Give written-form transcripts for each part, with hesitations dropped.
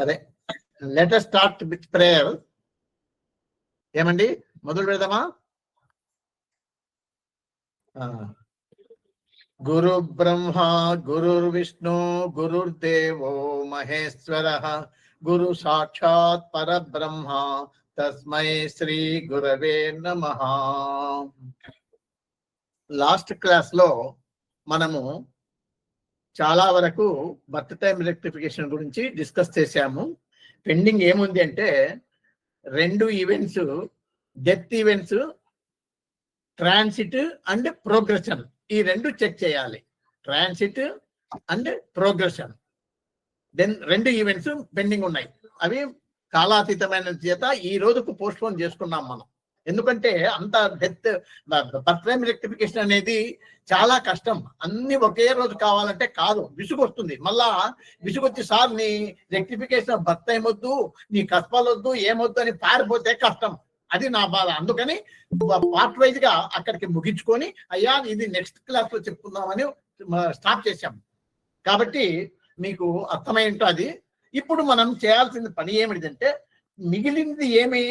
సరే, let us start with prayer. ఏమండి, మొదలు పెడదామా? గురు బ్రహ్మ గురుర్ విష్ణు గురుర్దేవో మహేశ్వర గురు సాక్షాత్ పరబ్రహ్మ తస్మై శ్రీ గురవే నమః. లాస్ట్ క్లాస్ లో మనము చాలా వరకు బర్త్ టైం రెక్టిఫికేషన్ గురించి డిస్కస్ చేశాము. పెండింగ్ ఏముంది అంటే 2 events, death events, transit and progression. ఈ 2 చెక్ చేయాలి, transit and progression. Then 2 events pending ఉన్నాయి. అవి కాలాతీతమైన చేత ఈ రోజుకు పోస్ట్ పోన్ చేసుకున్నాం మనం. ఎందుకంటే అంత డెత్ బర్త్ టైం రెక్టిఫికేషన్ అనేది చాలా కష్టం. అన్ని ఒకే రోజు కావాలంటే కాదు, విసుగు వస్తుంది. మళ్ళా విసుగొచ్చి సార్ నీ రెక్టిఫికేషన్ బర్త్ టైం వద్దు, నీ కష్పాలు వద్దు, ఏమొద్దు అని పారిపోతే కష్టం. అది నా బాధ. అందుకని పార్ట్ వైజ్ గా అక్కడికి ముగించుకొని అయ్యా ఇది నెక్స్ట్ క్లాస్ లో చెప్పుకుందామని స్టార్ట్ చేశాం. కాబట్టి మీకు అర్థమై ఉంటుంది. ఇప్పుడు మనం చేయాల్సిన పని ఏమిటంటే, మిగిలింది ఏమి?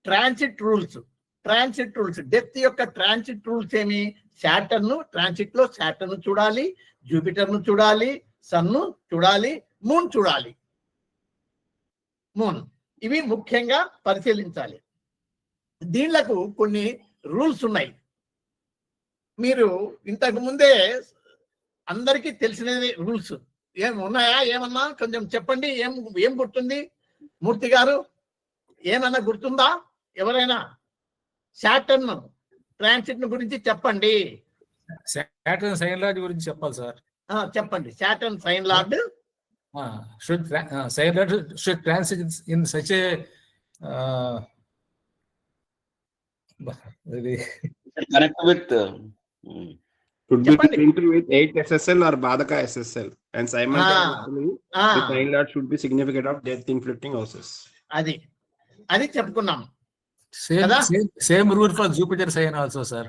Transit rules. Transit rules, death యొక్క ట్రాన్సిట్ రూల్స్ ఏమి? సాటర్న్ ట్రాన్సిట్ లో సాటర్న్ చూడాలి, జూపిటర్ ను చూడాలి, సన్ చూడాలి, మూన్ చూడాలి. మూన్ ఇవి ముఖ్యంగా పరిశీలించాలి. దీనిలకు కొన్ని రూల్స్ ఉన్నాయి. మీరు ఇంతకు ముందే అందరికీ తెలిసిన రూల్స్ ఏం ఉన్నాయా? ఏమన్నా కొంచెం చెప్పండి. ఏం గుర్తుంది? మూర్తి గారు ఏమన్నా గుర్తుందా? ఎవరైనా సాటర్న్ ట్రాన్సిట్ గురించి చెప్పండి. సాటర్న్ సైన్ లార్డ్ గురించి చెప్పాలి సార్. చెప్పండి. Saturn sign lord should transit in such a connect with should be linked with 8 SSL or Badaka SSL, and simultaneously the sign lord should be significant of death inflicting houses. అది చెప్పుకున్నాం. Same rule for Jupiter sign also sir.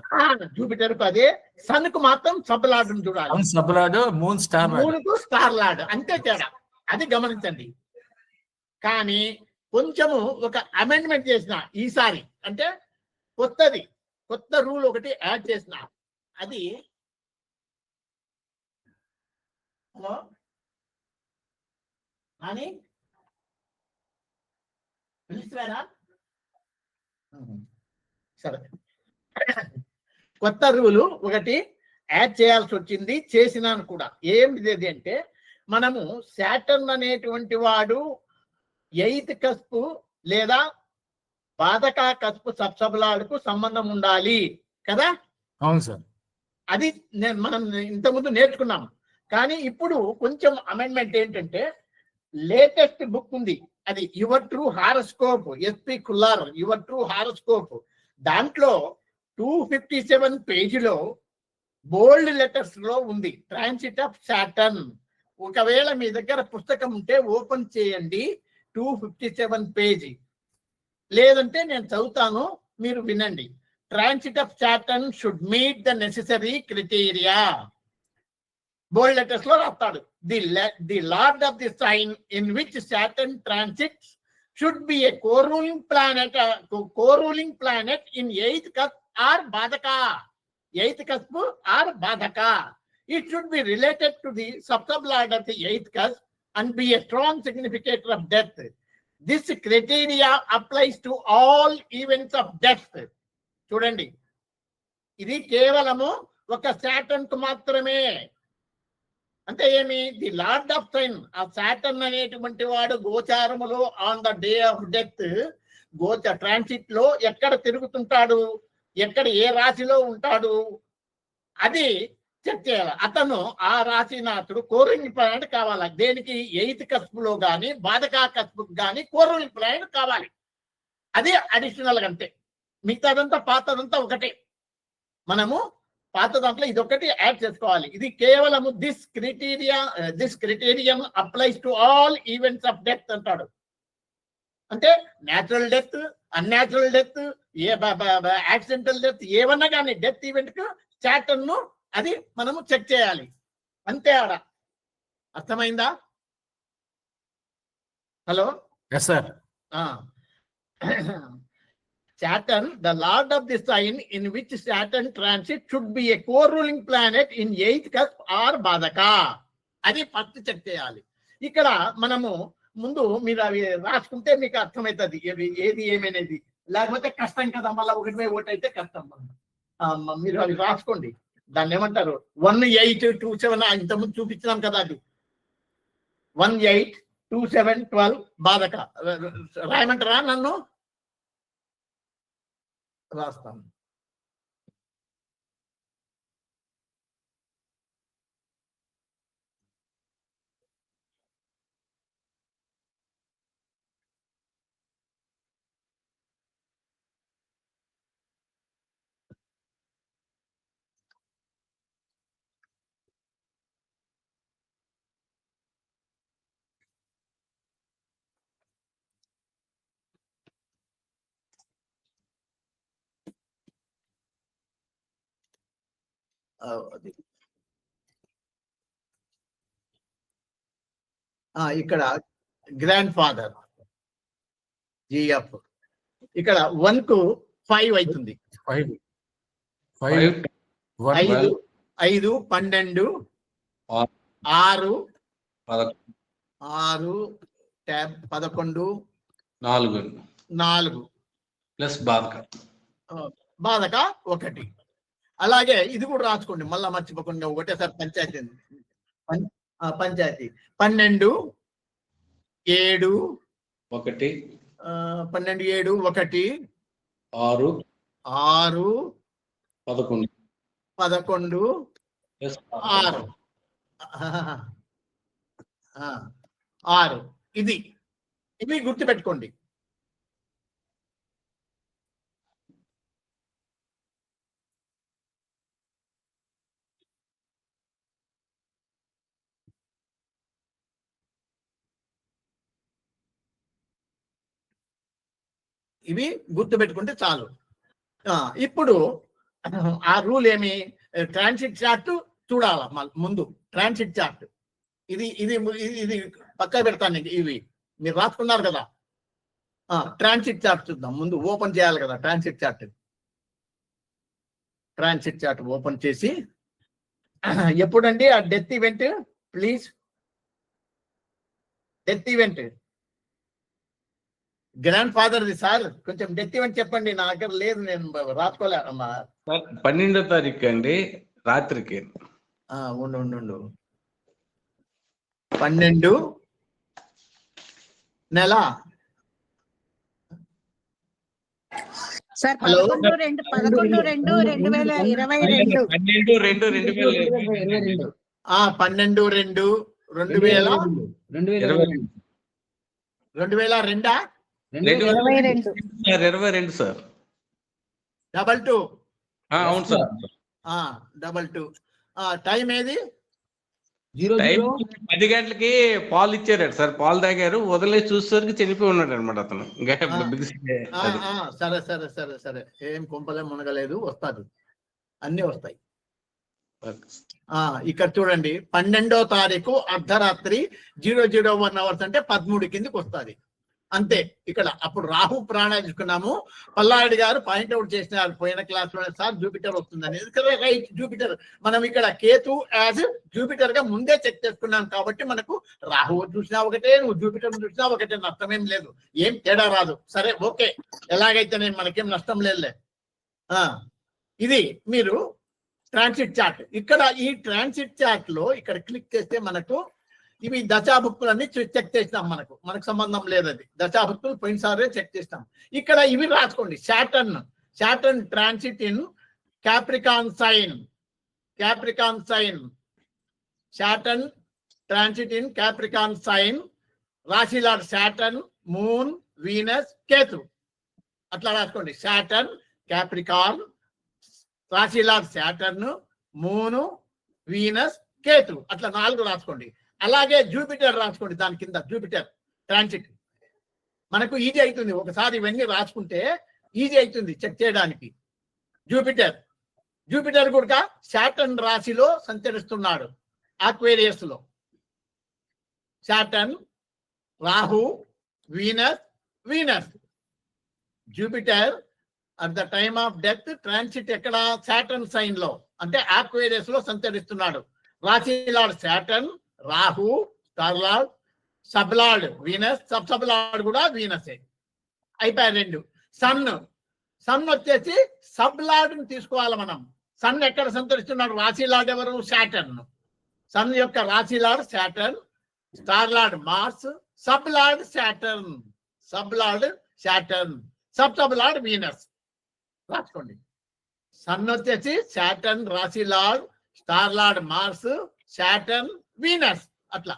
Jupiter కు అదే, sun కు మాత్రం sub lord చూడాలి. Sub lord, moon star lord. Moon కు star lord, అంతే తేడా. అది గమనించండి. కానీ కొంచెము ఒక అమెండ్మెంట్ చేసిన ఈసారి, అంటే కొత్త రూల్ ఒకటి యాడ్ చేసిన. అది హలో అని పిలుస్తారా? సరే, కొత్త రూలు ఒకటి యాడ్ చేయాల్సి వచ్చింది, చేసినాను కూడా. ఏమిది అంటే, మనము సాటర్న్ అనేటువంటి వాడు 8th కస్పు లేదా బాధకా కస్పు సబ్సబులాడుకు సంబంధం ఉండాలి కదా? అవును సార్. అది మనం ఇంతకుముందు నేర్చుకున్నాం. కానీ ఇప్పుడు కొంచెం అమెండ్మెంట్ ఏంటంటే, లేటెస్ట్ బుక్ ఉంది, అది your true horoscope, SP Kullar your true horoscope. దాంట్లో 257 పేజీలో బోల్డ్ లెటర్స్ లో ఉంది ట్రాన్సిట్ ఆఫ్ సాటర్న్. ఒకవేళ మీ దగ్గర పుస్తకం ఉంటే ఓపెన్ చేయండి, 257 పేజీ. లేదంటే నేను చదువుతాను, మీరు వినండి. Transit of Saturn should meet the necessary criteria. Bold letters లో రాస్తాడు, the lord of the sign in which Saturn transits should be a co-ruling planet in 8th cusp or Badaka. 8th cusp or Badaka. It should be related to the sub-lord of the 8th cusp and be a strong significator of death. This criteria applies to all events of death. చూడండి, ఇది కేవలము ఒక Saturn కు మాత్రమే. అంటే ఏమి? The lord of sign, ఆ Saturn అనేటువంటి వాడు గోచారములో on the day of death, transit లో ఎక్కడ తిరుగుతుంటాడు, ఎక్కడ ఏ రాశిలో ఉంటాడు, అది చెక్ చేయాలి. అతను ఆ రాశినాథుడు కోరూలింగ్ ప్లానెట్ కావాలి. దేనికి? 8th కస్పులో కానీ బాధకా కస్పు కానీ కోరూలింగ్ ప్లానెట్ కావాలి. అదే అడిషనల్ అంతే. మిగతాదంతా పాతదంతా ఒకటే. మనము పాత దాంట్లో ఇదొకటి యాడ్ చేసుకోవాలి. ఇది కేవలము this criterion applies to all events of death అంటాడు. అంటే natural death, unnatural death, accidental death, ఏమన్నా కానీ డెత్ ఈవెంట్ కు సాటర్న్ ను అది మనము చెక్ చేయాలి. అంతే. ఆడ అర్థమైందా? Hello. Yes sir. Saturn, the lord of the sign in which Saturn transit should be a co-ruling planet in 8th cusp or Badaka. అది ఫస్ట్ చెక్ చేయాలి. ఇక్కడ మనము ముందు మీరు అవి రాసుకుంటే మీకు అర్థమవుతుంది ఏది ఏమనేది, లేకపోతే కష్టం కదా, మళ్ళీ 1/1 అయితే కష్టం. మీరు అవి రాసుకోండి. దాన్ని ఏమంటారు 1, 8, 2, 7 ఇంతకుముందు చూపించినాం కదా, అది 1, 8, 2, 7, 12 బాధక. రాయమంటారా? నన్ను రాస్తాను. ఇక్కడ గ్రాండ్ ఫాదర్ జిఎఫ్, ఇక్కడ 1 కు 5 అవుతుంది. 5, 5, 5, 12, 6, 11, 4 ప్లస్ బాధక 1. అలాగే ఇది కూడా రాసుకోండి, మళ్ళా మర్చిపోకుండా ఒకటేసారి పంచాయతీ 12, 7, 1, 12, 7, 1, 6, 11, 6. ఇవి గుర్తుపెట్టుకోండి. ఇవి గుర్తుపెట్టుకుంటే చాలు. ఇప్పుడు ఆ రూల్ ఏమి, ట్రాన్సిట్ చార్ట్ చూడాలా ముందు. ట్రాన్సిట్ చార్ట్ ఇది ఇది ఇది పక్క పెడతాను. ఇవి మీరు రాసుకున్నారు కదా. ట్రాన్సిట్ చార్ట్ చూద్దాం. ముందు ఓపెన్ చేయాలి కదా transit chart. Transit chart open చేసి ఎప్పుడండి ఆ death event, please death event grand ఫాదర్ది సార్, కొంచెం డెత్ ఈవెంట్ చెప్పండి. నా దగ్గర లేదు, నేను రాసుకోలేమ్మా. 12వ తారీఖు అండి, రాత్రికి. ఉండు 12 నెల సార్. హలో. 11/2/2022. 12/2/2022. 12/2/2022 సార్. 22. అవును సార్. 22. టైం ఏది? 10 గంటలకి పాలు ఇచ్చారట సార్. పాలు తాగారు, వదిలేసి చూసేసరికి చనిపోయి ఉన్నాడు అనమాట అతను. సరే సరే సరే సరే, ఏం కొంపలే మునగలేదు, వస్తాడు, అన్ని వస్తాయి. ఇక్కడ చూడండి 12వ తారీఖు అర్ధరాత్రి 001 అవర్స్ అంటే 13 కిందకి వస్తుంది అంతే. ఇక్కడ అప్పుడు రాహు ప్రాణ తీసుకున్నాము. పల్లారెడ్డి గారు పాయింట్అవుట్ చేసినారు పోయిన క్లాస్ లో, సార్ జూపిటర్ వస్తుందని. Right, Jupiter. మనం ఇక్కడ కేతు యాజ్ జూపిటర్ గా ముందే చెక్ చేసుకున్నాం కాబట్టి మనకు రాహు చూసినా ఒకటే, నువ్వు జూపిటర్ చూసినా ఒకటే, నష్టమేం లేదు, ఏం తేడా రాదు. సరే ఓకే, ఎలాగైతే నేను మనకేం నష్టం లేదులే. ఇది మీరు ట్రాన్సిట్ చార్ట్. ఇక్కడ ఈ ట్రాన్సిట్ చార్ట్ లో ఇక్కడ క్లిక్ చేస్తే మనకు ఇవి దశాభుక్తులన్నీ చెక్ చేసినాం. మనకు సంబంధం లేదు, అది దశాభుక్తులు పోయినసారే చెక్ చేసినాం. ఇక్కడ ఇవి రాసుకోండి. Saturn transit in Capricorn sign. Saturn transit in Capricorn sign. రాశిలార్ సాటర్న్, మూన్, వీనస్, కేతు. అట్లా రాసుకోండి. సాటర్న్, క్యాప్రికాన్, రాశిలార్ సాటర్న్, మూను, వీనస్, కేతు. అట్లా 4 రాసుకోండి. అలాగే జూపిటర్ రాసుకోండి, దాని కింద జూపిటర్ ట్రాన్సిట్. మనకు ఈజీ అవుతుంది, ఒకసారి ఇవన్నీ రాసుకుంటే ఈజీ అవుతుంది చెక్ చేయడానికి. జూపిటర్ కూడా సాటర్న్ రాశిలో సంచరిస్తున్నాడు, ఆక్వేరియస్ లో. Saturn, Rahu, Venus. Jupiter at the time of death transit ఎక్కడ? సాటర్న్ సైన్ లో, అంటే ఆక్వేరియస్ లో సంచరిస్తున్నాడు. రాశి lord Saturn, Rahu star lord, sub lord Venus, sub lord కూడా వీనసే. అయిపోయాయి రెండు. సన్ వచ్చేసి సబ్ లార్డ్ ని తీసుకోవాలి మనం. సన్ ఎక్కడ సంచరిస్తున్నాడు? రాశి లార్డ్ ఎవరు? సాటర్న్. సన్ యొక్క రాశి lord Saturn, star lord Mars, sub lord Saturn, sub lord Venus. రాసుకోండి. సన్ వచ్చేసి సాటర్న్ రాశి lord, star lord Mars, Saturn Venus. అట్లా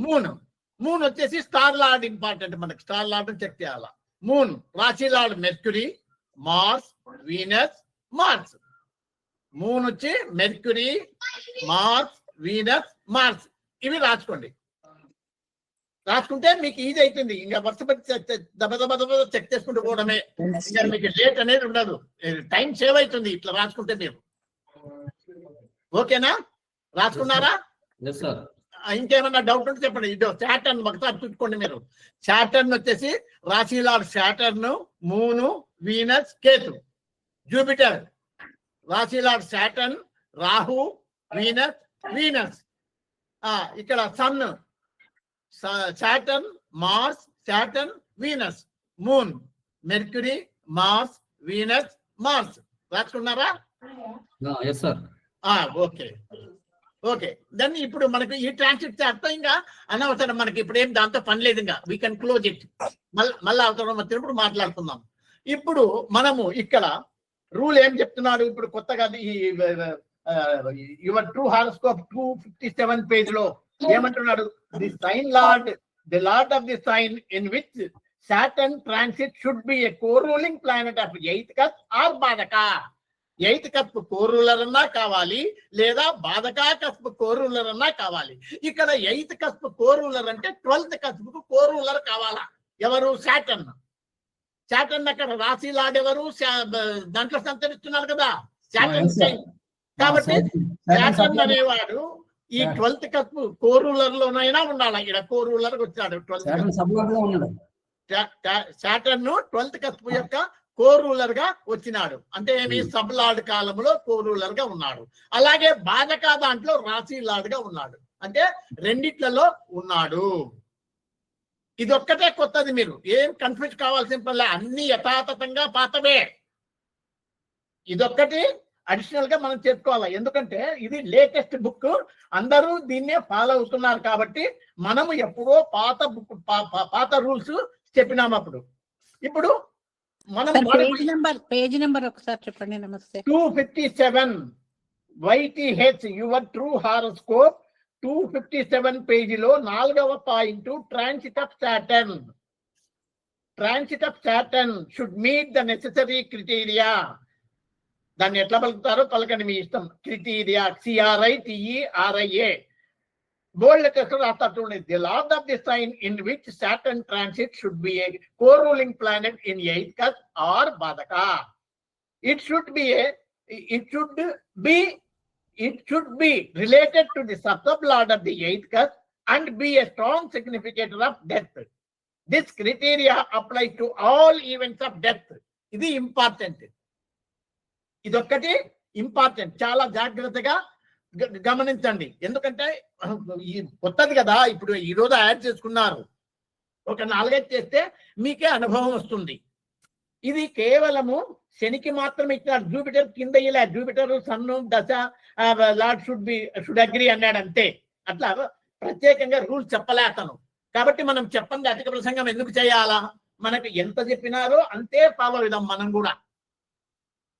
మూన్ వచ్చేసి స్టార్ లార్డ్ ఇంపార్టెంట్, మనకి స్టార్ లార్డ్ చెక్ చేయాలా. మూన్ రాశి lord Mercury, Mars, Venus, Mars. Moon వచ్చి Mercury, Mars, Venus, Mars. ఇవి రాసుకోండి. రాసుకుంటే మీకు ఈజీ అవుతుంది. ఇంకా వరుసపెట్టి దబ చెక్ చేసుకుంటూ పోవడమే. ఇంకా మీకు లేట్ అనేది ఉండదు, టైం సేవ్ అవుతుంది ఇట్లా రాసుకుంటే మీరు. ఓకేనా? రాసుకున్నారా? ఇంకేమన్నా డౌట్ ఉంటే చెప్పండి. ఇదో సాటర్న్ ఒకసారి చూసుకోండి మీరు. సాటర్న్ వచ్చేసి రాశి lord Saturn, moon, Venus, Ketu. Jupiter రాశి లార్డ్ సాటర్న్, రాహు, వీనస్. ఇక్కడ sun Saturn, Mars, Saturn, Venus. Moon Mercury, Mars, Venus, Mars. రాసుకున్నారా? ఓకే దెన్ ఇప్పుడు మనకు ఈ ట్రాన్సిట్ అర్థం ఇంకా అనవసరం, మనకి ఇప్పుడు ఏం దాంతో పని లేదు. ఇంకా వీ కెన్ క్లోజ్ ఇట్. మళ్ళీ అవసరం వచ్చినప్పుడు మాట్లాడుకుందాం. ఇప్పుడు మనము ఇక్కడ రూల్ ఏం చెప్తున్నాడు ఇప్పుడు కొత్తగా? ఈ యువర్ ట్రూ హారోస్కోప్ 257 పేజ్ లో ఏమంటున్నాడు? The lord of the sign in which Saturn transit should be a co-ruling planet of 8th cusp or badhaka. 8th cusp co-ruler అన్నా కావాలి, లేదా బాధకా కస్ప్ co-ruler అన్నా కావాలి. ఇక్కడ 8th cusp co-ruler అంటే 12th cusp కు co-ruler కావాలా? ఎవరు? సాటర్న్ అక్కడ రాశి లార్డ్ ఎవరు? దాంట్లో సంచరిస్తున్నారు కదా, సాటర్న్ సైన్. కాబట్టి సాటర్న్ అనేవాడు ఈ 12th cusp co-ruler లోనైనా ఉండాలి. ఇక్కడ co-ruler వచ్చాడు 12th సాటర్న్ 12th cusp యొక్క co-ruler గా వచ్చినాడు. అంటే ఏమి? సబ్ లార్డ్ కాలంలో co-ruler గా ఉన్నాడు. అలాగే బాధక దాంట్లో రాశి లార్డ్ గా ఉన్నాడు. అంటే రెండిట్లలో ఉన్నాడు. ఇదొక్కటే కొత్తది, మీరు ఏం కన్ఫ్యూజ్ కావాల్సిన పనిలే, అన్ని యథాతథంగా పాతవే. ఇదొక్కటి అడిషనల్ గా మనం చెప్పుకోవాలి, ఎందుకంటే ఇది లేటెస్ట్ బుక్, అందరూ దీన్నే ఫాలో అవుతున్నారు. కాబట్టి మనము ఎప్పుడో పాత రూల్స్ చెప్పినాము అప్పుడు. ఇప్పుడు మనం పేజ్ నెంబర్ ఒకసారి చెప్పండి. నమస్తే. 257 YTH యువర్ ట్రూ హారోస్కోప్ 257 పేజీలో 4వ point transit of Saturn. Transit of Saturn should meet the necessary criteria. దాన్ని ఎట్లా పలుకుతారో పలకండి, మీ ఇష్టం. Criteria CRITERIA. బోల్డ్ లెటర్స్ రాస్తారు చూడండి. The lord of the sign in which Saturn transit should be a co-ruling planet in 8th cusp or బాధక. It should be related to the sub-lord of the 8th cusp and be a strong significator of death. This criteria applies to all events of death. ఇది important. ఇదొక్కటి important, చాలా జాగ్రత్తగా గమనించండి. ఎందుకంటే కొత్తది కదా, ఇప్పుడు ఈ రోజు యాడ్ చేసుకున్నారు. ఒక 4-5 చేస్తే మీకే అనుభవం వస్తుంది. ఇది కేవలము శనికి మాత్రం ఇచ్చినాడు. జూపిటర్ కింద ఇలా జూపిటర్ సన్ను దశ లార్డ్ షుడ్ అగ్రీ అన్నాడు అంతే. అట్లా ప్రత్యేకంగా రూల్స్ చెప్పలే అతను. కాబట్టి మనం చెప్పండి అధిక ప్రసంగం ఎందుకు చేయాలా? మనకు ఎంత చెప్పినారో అంతే ఫాలో అవుదాం మనం కూడా.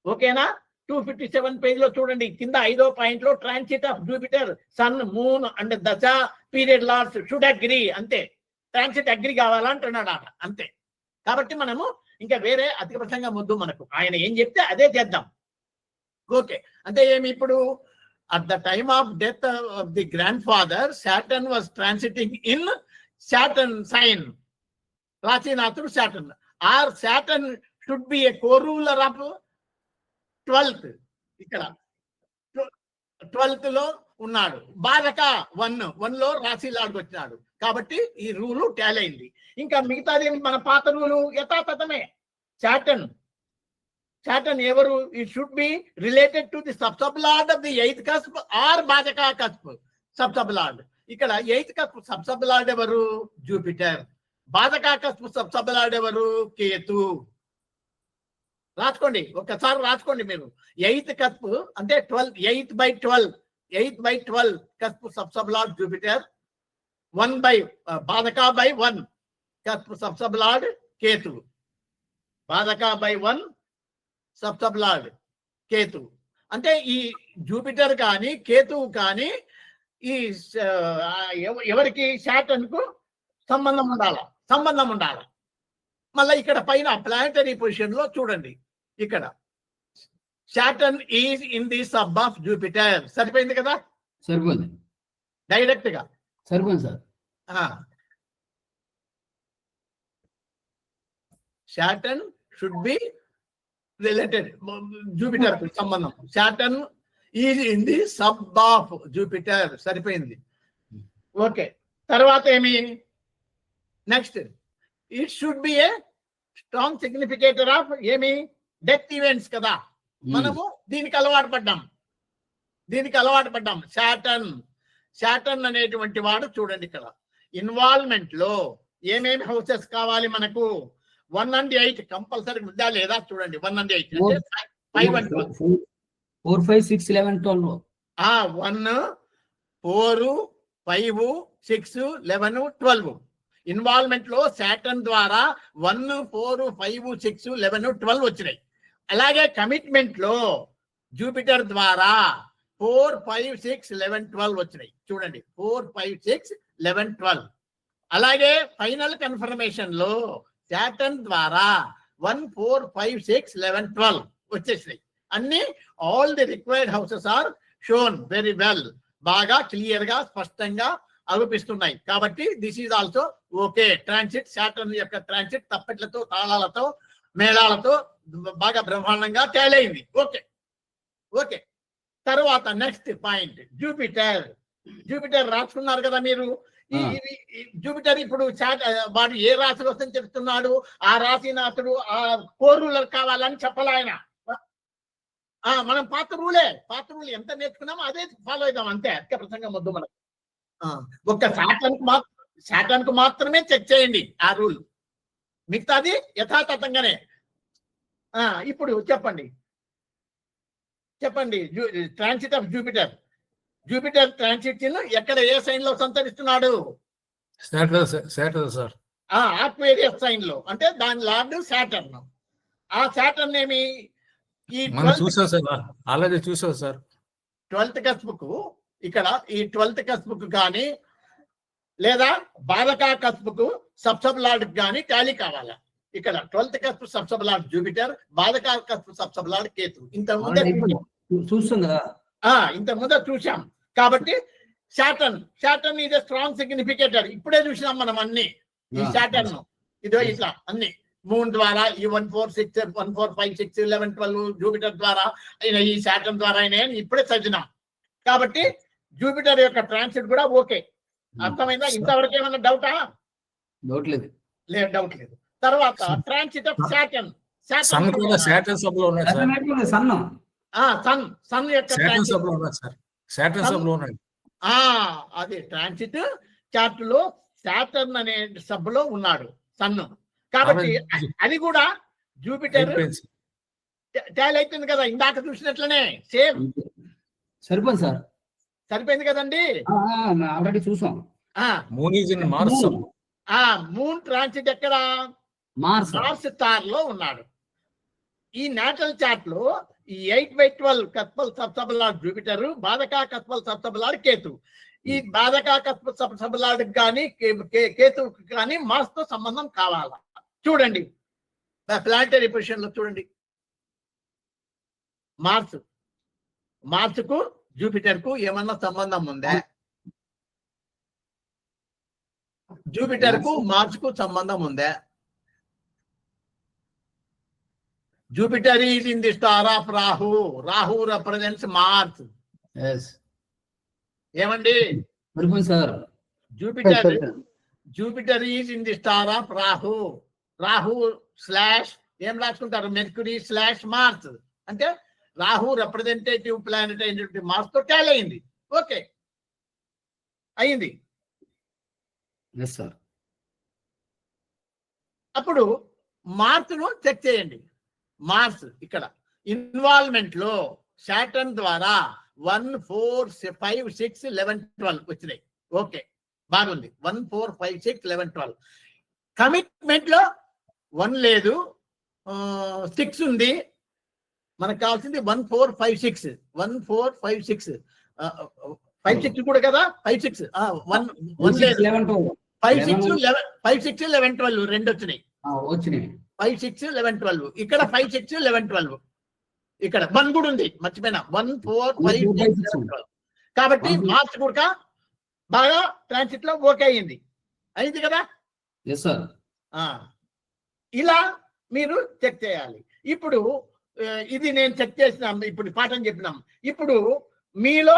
ఓకేనా? 257 పేజ్ లో చూడండి, కింద 5వ పాయింట్ లో transit of Jupiter, sun, moon and dasha period lords should agree. అంతే, ట్రాన్సిట్ అగ్రీ కావాలంటున్నాడు అంతే. కాబట్టి మనము ఇంకా వేరే అధిక ప్రసంగం వద్దు మనకు. ఆయన ఏం చెప్తే అదే చేద్దాం. ఓకే, అంటే ఏమి ఇప్పుడు at the time of death of the grandfather, Saturn was transiting in Saturn sign. Rachinathru Saturn. Or Saturn should be a co-ruler of 12th. ఇక్కడ 12th లో ఉన్నాడు. బాధక 1 లో రాశి లార్డ్ వచ్చినాడు. కాబట్టి ఈ రూలు టాలీ అయింది. ఇంకా మిగతాది మన పాత రూలు యథాతథమే. చాటన్ ఎవరు? It should be related to the sub sub lord of the 8th cusp or badhaka cusp sub sub lord. ఇక్కడ 8th కస్ప్ సబ్సబ్లార్డ్ ఎవరు? జూపిటర్. బాధకా కస్ప్ సబ్సబ్లార్డ్ ఎవరు? కేతు. రాసుకోండి, ఒక్కసారి రాసుకోండి మీరు. 8th కస్ప్ అంటే 8 by 12 cusp sub sub lord Jupiter, 1 by badhaka by 1 cusp sub sub lord Ketu. Badhaka by 1 sub sub lord Ketu. అంటే ఈ జూపిటర్ కానీ కేతువు కానీ ఈ ఎవరికి? శాటర్న్ కు సంబంధం ఉండాల. మళ్ళీ ఇక్కడ పైన ప్లానటరీ పొజిషన్ లో చూడండి, ఇక్కడ Saturn is in the sub of Jupiter. సరిపోయింది కదా? సరిపోయింది, డైరెక్ట్ గా సరిపోయింది sir. Saturn should be related Jupiter కు సంబంధం. Saturn is in the sub of Jupiter. సరిపోయింది. ఓకే, తర్వాత ఏమి? Next, it should be a strong significator of ఏమి? డెత్ ఈవెంట్స్ కదా. మనము దీనికి అలవాటు పడ్డాం. శాటర్న్ అనేటువంటి వాడు చూడండి ఇక్కడ ఇన్వాల్వ్మెంట్ లో ఏమేమి హౌసెస్ కావాలి మనకు? 1 and 8 కంపల్సరీ ఉందా లేదా చూడండి. 1 and 8 అంటే 5 and 12. 4, 5, 6, 11, 12. 1, 4, 5, 6, 11, 12. ఇన్వాల్వ్మెంట్ లో శాటర్న్ ద్వారా 1, 4, 5, 6, 11, 12 వచ్చినాయి. అలాగే కమిట్మెంట్ లో జూపిటర్ ద్వారా 4, 5, 6, 11, 12 వచ్చినాయి. చూడండి, 4, 5, 6, 11, 12. అలాగే ఫైనల్ కన్ఫర్మేషన్ లో శాటర్న్ ద్వారా 1, 4, 5, 6, 11, 12 వచ్చేసినాయి. అన్ని all the required houses are shown very well. బాగా క్లియర్ గా స్పష్టంగా అగుపిస్తున్నాయి. కాబట్టి this is also okay. Transit, Saturn యొక్క ట్రాన్సిట్ తప్పెట్లతో, తాళాలతో, మేళాలతో బాగా బ్రహ్మాండంగా తేలైంది. ఓకే. తర్వాత నెక్స్ట్ పాయింట్ జూపిటర్ రాసుకున్నారు కదా మీరు. ఈ జూపిటర్ ఇప్పుడు వాడు ఏ రాశిలో వస్తుందని చెప్తున్నాడు? ఆ రాశినాథుడు ఆ కోర్ రూలర్ కావాలని చెప్పలే ఆయన. మనం పాత రూల్ ఎంత నేర్చుకున్నామో అదే ఫాలో అవుతాం అంతే. అధిక ప్రసంగం వద్దు మనకు. ఒక్క శాటర్న్ కు మాత్రమే చెక్ చేయండి ఆ రూల్, మిగతాది యథాతథంగానే. ఇప్పుడు చెప్పండి ట్రాన్సిట్ ఆఫ్ జూపిటర్ ట్రాన్సిట్ ఎక్కడ ఏ సైన్ లో సంతరిస్తున్నాడు? సార్ ఆక్వేరియస్ సైన్ లో. అంటే దాని లార్డ్ శాటర్న్. ఆ శాటర్న్ ఏమి? ఈ చూసాం సార్ 12th కస్పుకు ఇక్కడ ఈ 12th కస్పుకు కానీ లేదా బాధకా కస్పుకు సబ్సబ్లార్డ్ కానీ టాలీ కావాలా? ఇక్కడ 12th కస్పు సబ్సబ్లార్డ్ జూపిటర్, బాధకా కస్పు సబ్సబ్లార్డ్ కేతు. ఇంతకుముందే చూస్తాం కదా, ఇంతకుముందే చూసాం. కాబట్టి శాటర్న్ ఇది స్ట్రాంగ్ సిగ్నిఫికేటర్. ఇప్పుడే చూసినాం మనం అన్ని. ఈ శాటర్న్ ఇదో ఇట్లా అన్ని మూన్ ద్వారా ఈ 1, 4, 6, 1, 4, 5, 6, 11, 12 జూపిటర్ ద్వారా అయినా, ఈ శాటర్న్ ద్వారా అయినా ఇప్పుడే చదివినాం. కాబట్టి జూపిటర్ యొక్క ట్రాన్సిట్ కూడా ఓకే. అర్థమైందా? ఇంతవరకు ఏమైనా డౌట్ లేదు. తర్వాత transit of Saturn sun sub లో ఉన్నాయి సార్. సన్ యొక్క అది ట్రాన్సిట్ చార్ట్ లో శాటర్న్ అనే సబ్ లో ఉన్నాడు సన్. కాబట్టి అది కూడా జూపిటర్ టాలీ అవుతుంది కదా, ఇందాక చూసినట్లనే సేమ్. సరిపోయింది కదండి. ఆల్రెడీ చూసాం. మూన్ ట్రాన్సిట్ ఎక్కడ? మార్స్ స్టార్ లో ఉన్నాడు. ఈ నేటల్ చార్ట్ లో ఈ 8 by 12 cuspal sub sub lord Jupiter, badhaka cuspal sub sub lord Ketu. ఈ బాధకా కస్పల్ సబ్సబ్లార్డ్ కానీ కేతు కానీ మార్స్ తో సంబంధం కావాలా? చూడండి ప్లానటరీ పొజిషన్ లో చూడండి. మార్స్ కు జూపిటర్ కు ఏమన్నా సంబంధం ఉందా? జూపిటర్ కు మార్స్ కు సంబంధం ఉందా? Jupiter is in the star of Rahu represents Mars. ఏమండి? Sir Jupiter Jupiter is in the star of Rahu. Rahu slash ఏం రాసుకుంటారు, మెర్క్యూరీ స్లాష్ మార్స్. అంటే రాహు రిప్రజెంటేటివ్ ప్లానెట్ అయినటువంటి మార్స్ తో టాలీ అయింది. ఓకే, అయింది. Yes sir. అప్పుడు మార్స్ ను చెక్ చేయండి. మార్స్ ఇక్కడ ఇన్వాల్వ్మెంట్ లో శాటర్న్ ద్వారా 1, 4, 5, 6, 11, 12 వచ్చినాయి. ఓకే, బాగుంది. 1, 4, 5, 6, 11, 12. కమిట్మెంట్ లో 1 లేదు, 6 ఉంది. మనకు కావాల్సింది 1, 4, 5, 6. 1, 4, 5, 6, 5, 6 కూడా కదా. 5, 6 1 లేదు. 5, 6, 11, 12 రెండు వచ్చినాయి. 5, 6, 11, 12. ఇక్కడ 5, 6, 11, 12. ఇక్కడ 1 కూడా ఉంది, మర్చిపోయినా. 1, 4, 5, 6, 11, 12. కాబట్టి మార్చ్ కూడా బాగా ట్రాన్సిట్ లో ఓకే అయింది కదా. ఇలా మీరు చెక్ చేయాలి. ఇప్పుడు ఇది నేను చెక్ చేసినాం, ఇప్పుడు పాఠం చెప్పినాం. ఇప్పుడు మీలో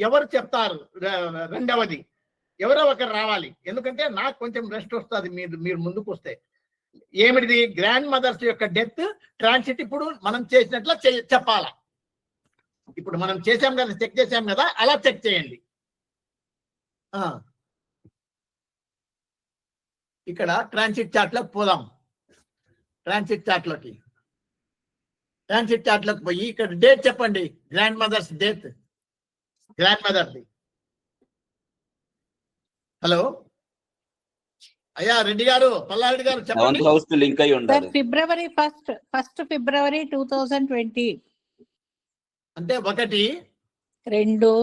ఎవరు చెప్తారు రెండవది? ఎవరో ఒకరు రావాలి, ఎందుకంటే నాకు కొంచెం రెస్ట్ వస్తుంది మీరు ముందుకు వస్తే. ఏమిటిది? గ్రాండ్ మదర్స్ యొక్క డెత్ ట్రాన్సిట్ ఇప్పుడు మనం చేసినట్లా చెప్పాలా. ఇప్పుడు మనం చేసాం కదా, చెక్ చేసాం కదా, అలా చెక్ చేయండి. ఇక్కడ ట్రాన్సిట్ చార్ట్ లోకి పోదాం. ట్రాన్సిట్ చార్ట్ లోకి పోయి ఇక్కడ డేట్ చెప్పండి. గ్రాండ్ మదర్స్ డెత్, గ్రాండ్ మదర్ది. హలో అయ్యా రెడ్డి గారు, పల్లారెడ్డి గారు చెప్పండి. ఫిబ్రవరి 1 ఫిబ్రవరి 2020. అంటే 1, 2,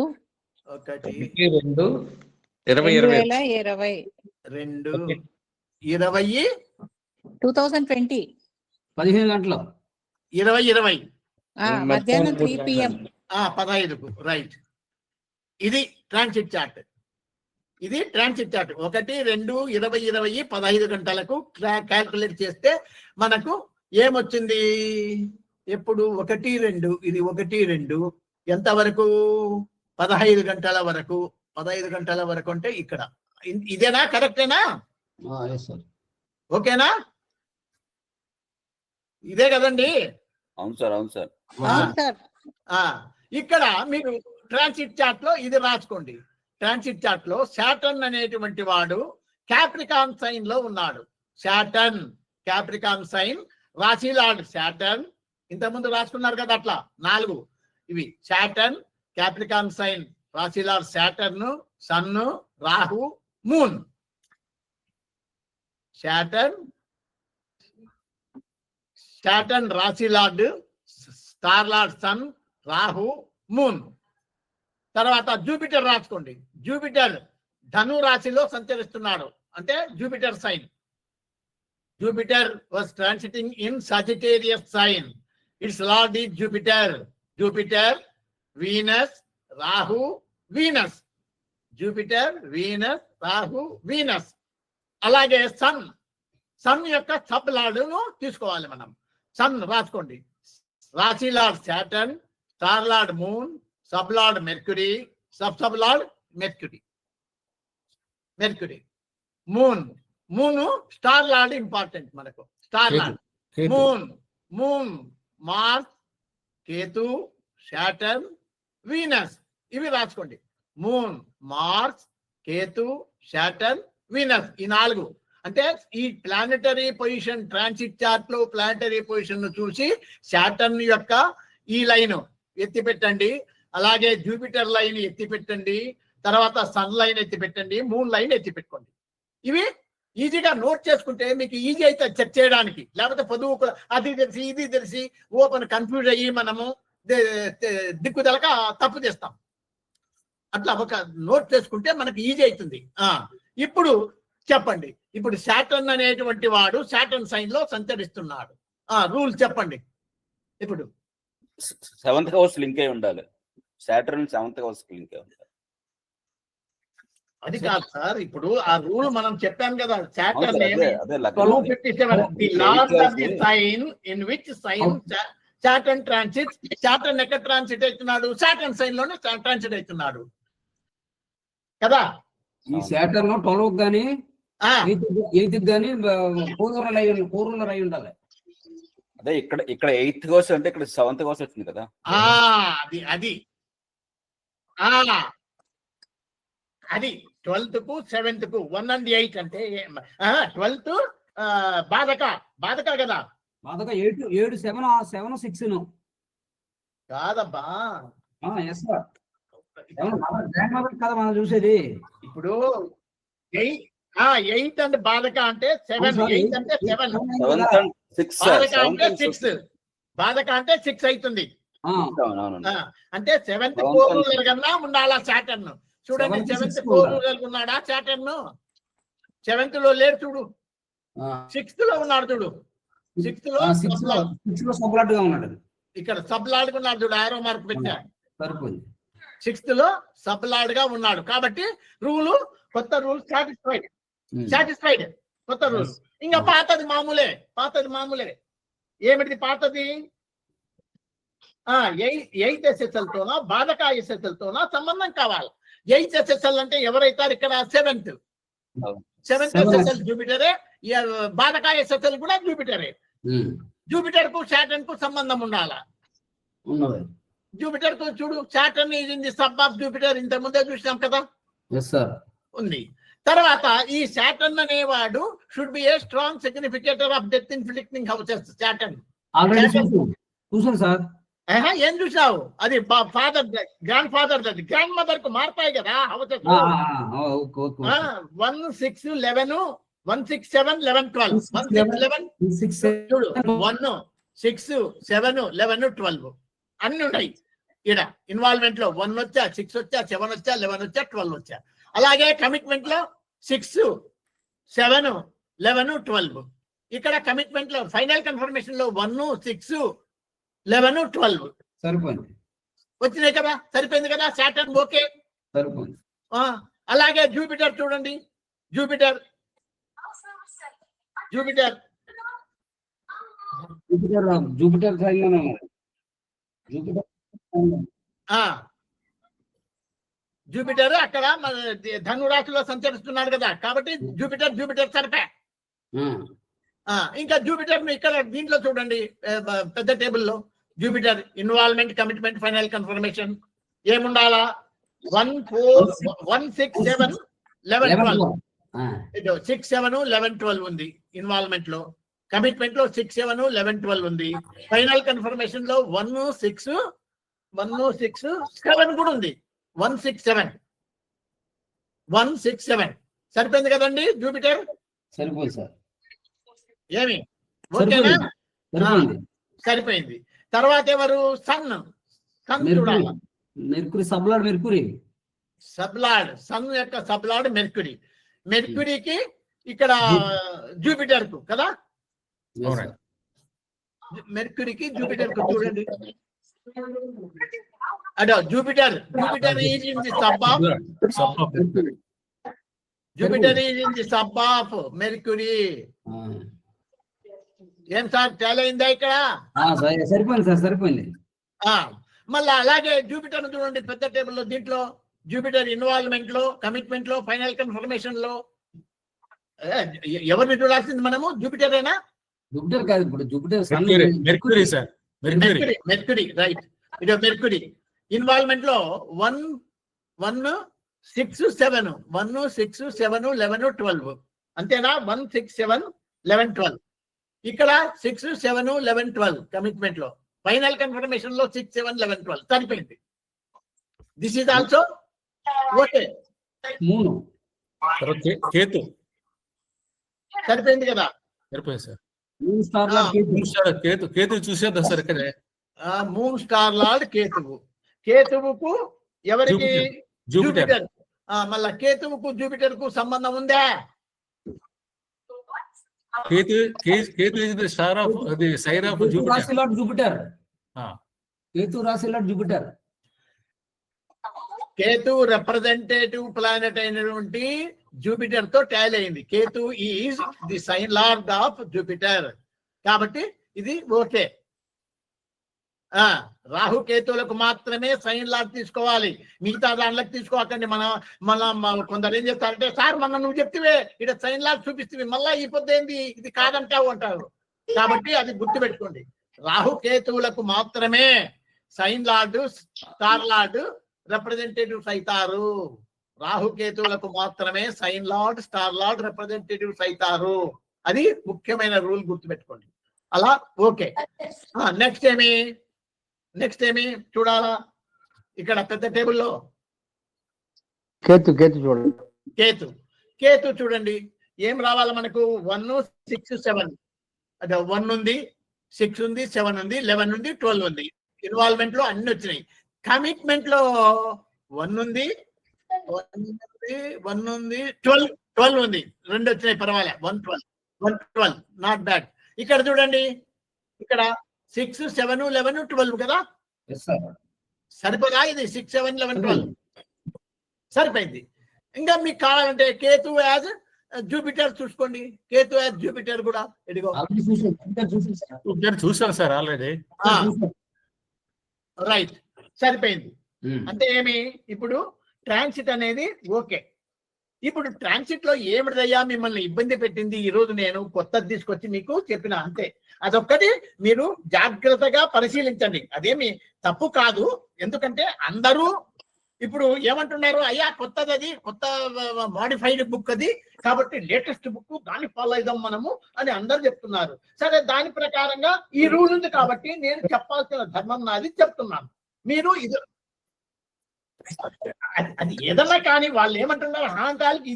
1, 2, 2020. 2020 15 గంటలు 2020 మధ్యాహ్నం 3 PM. 15కు రైట్. ఇది ట్రాన్సిట్ చార్ట్. 1, 2, 2020 15 గంటలకు క్యాల్కులేట్ చేస్తే మనకు ఏమొచ్చింది? ఎప్పుడు 1, 2 ఇది 1, 2 ఎంత వరకు? 15 గంటల వరకు. 15 గంటల వరకు అంటే ఇక్కడ ఇదేనా? కరెక్టేనా? ఓకేనా? ఇదే కదండి. అవును సార్. ఇక్కడ మీరు ట్రాన్సిట్ చార్ట్ లో ఇది రాసుకోండి. ట్రాన్సిట్ చార్ట్ లో శాటర్న్ అనేటువంటి వాడు క్యాప్రికాన్ సైన్ లో ఉన్నాడు. శాటర్న్ క్యాప్రికాన్ సైన్, రాశి లార్డ్ శాటర్న్. ఇంతకుముందు రాసుకున్నారు కదా అట్లా 4 ఇవి. శాటర్న్, క్యాప్రికాన్ సైన్, రాశి lord Saturn, Sun, Rahu, Moon. Saturn రాశి lord, star lord Sun, Rahu, Moon. తర్వాత జూపిటర్ రాసుకోండి. జూపిటర్ ధను రాశిలో సంచరిస్తున్నాడు, అంటే Jupiter sign. Jupiter was transiting in Sagittarius sign. Its lord is Jupiter. Jupiter, Venus, Rahu, Venus. Jupiter, Venus, Rahu, Venus. అలాగే Sun యొక్క sub లార్డును తీసుకోవాలి మనం. సన్ రాసుకోండి. రాశి lord Saturn, star lord Moon, sub lord Mercury, sub lord Mercury. Moon star lord important మనకు. Star lord Moon, Mars, Ketu, Saturn, Venus. ఇవి రాసుకోండి. Moon, Mars, Ketu, Saturn, Venus. ఈ 4 అంటే ఈ ప్లానెటరీ పొజిషన్ ట్రాన్సిట్ చార్ట్ లో ప్లానెటరీ పొజిషన్ ను చూసి Saturn యొక్క ఈ లైన్ ఎత్తి పెట్టండి. అలాగే జూపిటర్ లైన్ ఎత్తి పెట్టండి. తర్వాత సన్ లైన్ ఎత్తి పెట్టండి. మూన్ లైన్ ఎత్తి పెట్టుకోండి. ఇవి ఈజీగా నోట్ చేసుకుంటే మీకు ఈజీ అయితే చెక్ చేయడానికి. లేకపోతే పొదువు అది తెలిసి ఇది తెలిసి ఓపెన్ కన్ఫ్యూజ్ అయ్యి మనము దిక్కుదలక తప్పు చేస్తాం. అట్లా ఒక నోట్ చేసుకుంటే మనకి ఈజీ అవుతుంది. ఇప్పుడు చెప్పండి. ఇప్పుడు శాటర్న్ అనేటువంటి వాడు శాటర్న్ సైన్ లో సంచరిస్తున్నాడు. రూల్ చెప్పండి. ఇప్పుడు 7th హౌస్ లింక్ అయి ఉండాలి. సాటర్న్ 7th హౌస్ లింక్ అయి ఉండాలి. అది కాదు సార్, ఇప్పుడు ఆ రూల్ మనం చెప్పాం కదా. Saturn 257 the lord of the sign in which sign Saturn transit. Saturn ఎక్కడ ట్రాన్సిట్ అవుతున్నాడు? శాటర్న్ సైన్ లోనే ట్రాన్సిట్ అవుతున్నాడు కదా. ఈ శాటర్న్ 12 గానీ ఎయిత్ కానీ పూర్వంలో అయి ఉండాలి. అదే ఇక్కడ 8th హౌస్ అంటే ఇక్కడ 7th హౌస్ వచ్చింది కదా. అది 12th కు 7th కు 1 and 8 అంటే 12th బాధక కదా. బాధక 7 7 6 కాదబ్బా, కదా మనం చూసేది. ఇప్పుడు 8 అండ్ బాధక అంటే 7, 8 అంటే 7, 7th and 6 బాధక అంటే 6, బాధక అంటే 6 అవుతుంది. అంటే 7th కోరూరల్ కన్నా ఉండాలా సాటర్న్. చూడండి 7th కోరూరల్ ఉన్నాడా సాటర్న్? 7th లో లేడు చూడు, 6th లో ఉన్నాడు చూడు. 6th లో సబ్లాట్ గా ఉన్నాడు. ఇక్కడ సబ్లాడ్ గా ఉన్నాడు చూడు, ఆరో మార్క్ పెట్టా. 6th లో సబ్లాడ్ గా ఉన్నాడు కాబట్టి కొత్త రూల్ సాటిస్ఫైడ్ కొత్త రూల్. ఇంకా పాతది మామూలే. ఏమిటి పాతది? 8 SSL తోనా బాధక SSL తోనా సంబంధం కావాలి. 8 SSL అంటే ఎవరైతారు ఇక్కడ? 7th SSL జూపిటరే, బాధక SSL కూడా జూపిటరే. జూపిటర్ కు సాటర్న్ కు సంబంధం ఉండాలా? జూపిటర్ కు చూడు, Saturn is in the sub of Jupiter. ఇంత ముందే చూసినాం కదా, ఉంది. తర్వాత ఈ సాటర్న్ అనేవాడు should be a strong significator of death inflicting houses. Saturn చూసాను సార్. ఏం చూసావు? అది father, grand father, grand mother కు మారుతాయి కదా హౌసెస్. 1 6 11 1 6 7 11 12 1 6 11 చూడు, 1 6 7 11 12 అన్ని ఉన్నాయి. ఇక్కడ ఇన్వాల్వ్మెంట్ లో 1 వచ్చా, 6 వచ్చా, 7 వచ్చా, 11 వచ్చా, 12 వచ్చా. అలాగే కమిట్మెంట్ లో 6 7 11 12. ఇక్కడ కమిట్మెంట్ లో ఫైనల్ కన్ఫర్మేషన్ లో 1 6 11 12 సరిపోయింది, వచ్చినాయి కదా. సరిపోయింది కదా, సాటర్న్ ఓకే. సరిపోయింది. అలాగే జూపిటర్ చూడండి, జూపిటర్ జూపిటర్ అక్కడ ధనురాశిలో సంచరిస్తున్నాడు కదా, కాబట్టి జూపిటర్ సరిపే. ఇంకా జూపిటర్ ఇక్కడ దీంట్లో చూడండి, పెద్ద టేబుల్లో Jupiter involvement, commitment, final confirmation ఏముండాలా? 1 4 1 6 7 11 12. 6 7 11 12 ఉంది ఇన్వాల్వ్మెంట్ లో. కమిట్మెంట్ లో 6 7 11 12 ఉంది. ఫైనల్ కన్ఫర్మేషన్ లో 1 6 7 కూడా ఉంది. 1 6 7 సరిపోయింది కదండి జూపిటర్. సరిపోయింది సార్. ఏమి ఓకేనా? సరిపోయింది. తర్వాత ఎవరు? సన్ చూడాలి. మెర్కురీ సబ్లాడ్, సన్ యొక్క సబ్లాడ్ మెర్కురీ. మెర్కురీకి ఇక్కడ జూపిటర్ కు కదా, మెర్కురీకి జూపిటర్ కు చూడండి. అదో Jupiter is in the sub of Mercury. ఏం సార్ తేలైందా ఇక్కడ? సరిపోయింది సార్, సరిపోయింది. మళ్ళా అలాగే జూపిటర్ చూడండి పెద్ద టేబుల్ లో. దీంట్లో జూపిటర్ ఇన్వాల్వ్మెంట్ లో, కమిట్మెంట్ లో, ఫైనల్ కన్ఫర్మేషన్ లో ఎవరిని చూడాల్సింది మనము? జూపిటరేనా? జూపిటర్ కాదు, ఇప్పుడు Jupiter mercury sir. Mercury right. ఇది మెర్క్యూరీ ఇన్వాల్వ్మెంట్ లో 1 6 7 1 6 7 11 12 అంతేనా? 1 6 7 11 12. ఇక్కడ 6 7 11 12 కమిట్మెంట్ లో. ఫైనల్ కన్ఫర్మేషన్ లో 6 7 11 12 సరిపోయింది. This is also okay. Ketu సరిపోయింది కదా? సరిపోయింది సార్. కేతు చూసేద్దాం సార్. ఇక్కడే మూన్ స్టార్ లార్డ్ కేతువుకు ఎవరికి? జూపిటర్. మళ్ళా కేతువుకు జూపిటర్ కు సంబంధం ఉందా? Ketu is the star of the sign of Jupiter. Ketu రాశి lord Jupiter. Ketu representative planet అయినటువంటి జూపిటర్ తో టాలీ అయింది. Ketu is the sign lord of Jupiter కాబట్టి ఇది ఓకే. రాహుకేతువులకు మాత్రమే సైన్ లాట్ తీసుకోవాలి, మిగతా దాంట్లోకి తీసుకోకండి. మన కొందరు ఏం చెప్తారంటే, సార్ మొన్న నువ్వు చెప్తివే ఇక్కడ సైన్ లాట్ చూపిస్తే మళ్ళా ఈ పొద్దు ఏంది ఇది కాదంటావు అంటారు. కాబట్టి అది గుర్తుపెట్టుకోండి, రాహుకేతువులకు మాత్రమే sign lord star lord representatives అవుతారు. రాహుకేతువులకు మాత్రమే sign lord star lord representatives అవుతారు. అది ముఖ్యమైన రూల్, గుర్తుపెట్టుకోండి. అలా ఓకే. నెక్స్ట్ ఏమి చూడాలా? ఇక్కడ పెద్ద టేబుల్లో కేతు చూడండి. కేతు చూడండి, ఏం రావాలి మనకు? 1, 6, 7. అదే 1 ఉంది, 6 ఉంది, 7 ఉంది, 11 ఉంది, 12 ఉంది. ఇన్వాల్వ్మెంట్ లో అన్ని వచ్చినాయి. కమిట్మెంట్ లో 1 ఉంది, 12 ఉంది, 2 వచ్చినాయి, పర్వాలే. 112 నాట్ బ్యాడ్. ఇక్కడ చూడండి, ఇక్కడ 6, 7, 11, 12 కదా, సరిపోదా? ఇది 6, 7, 11, 12 సరిపోయింది. ఇంకా మీకు కావాలంటే కేతు యాజ్ జూపిటర్ చూసుకోండి. కేతు యాజ్ జూపిటర్ కూడా ఎడిగో చూసాను సార్ ఆల్రెడీ. రైట్, సరిపోయింది. అంటే ఏమి, ఇప్పుడు ట్రాన్సిట్ అనేది ఓకే. ఇప్పుడు ట్రాన్సిట్ లో ఏమిటయ్యా మిమ్మల్ని ఇబ్బంది పెట్టింది, ఈ రోజు నేను కొత్తది తీసుకొచ్చి మీకు చెప్పిన, అంతే. అదొక్కటి మీరు జాగ్రత్తగా పరిశీలించండి, అదేమి తప్పు కాదు. ఎందుకంటే అందరూ ఇప్పుడు ఏమంటున్నారు, అయ్యా కొత్తది, అది కొత్త మాడిఫైడ్ బుక్ అది, కాబట్టి లేటెస్ట్ బుక్, దాన్ని ఫాలో అయిదాం మనము అని అందరు చెప్తున్నారు. సరే, దాని ప్రకారంగా ఈ రూల్ ఉంది కాబట్టి నేను చెప్పాల్సిన ధర్మం నాది చెప్తున్నాను. మీరు ఇది అది ఏదన్నా కానీ వాళ్ళు ఏమంటున్నారు, అహంకారానికి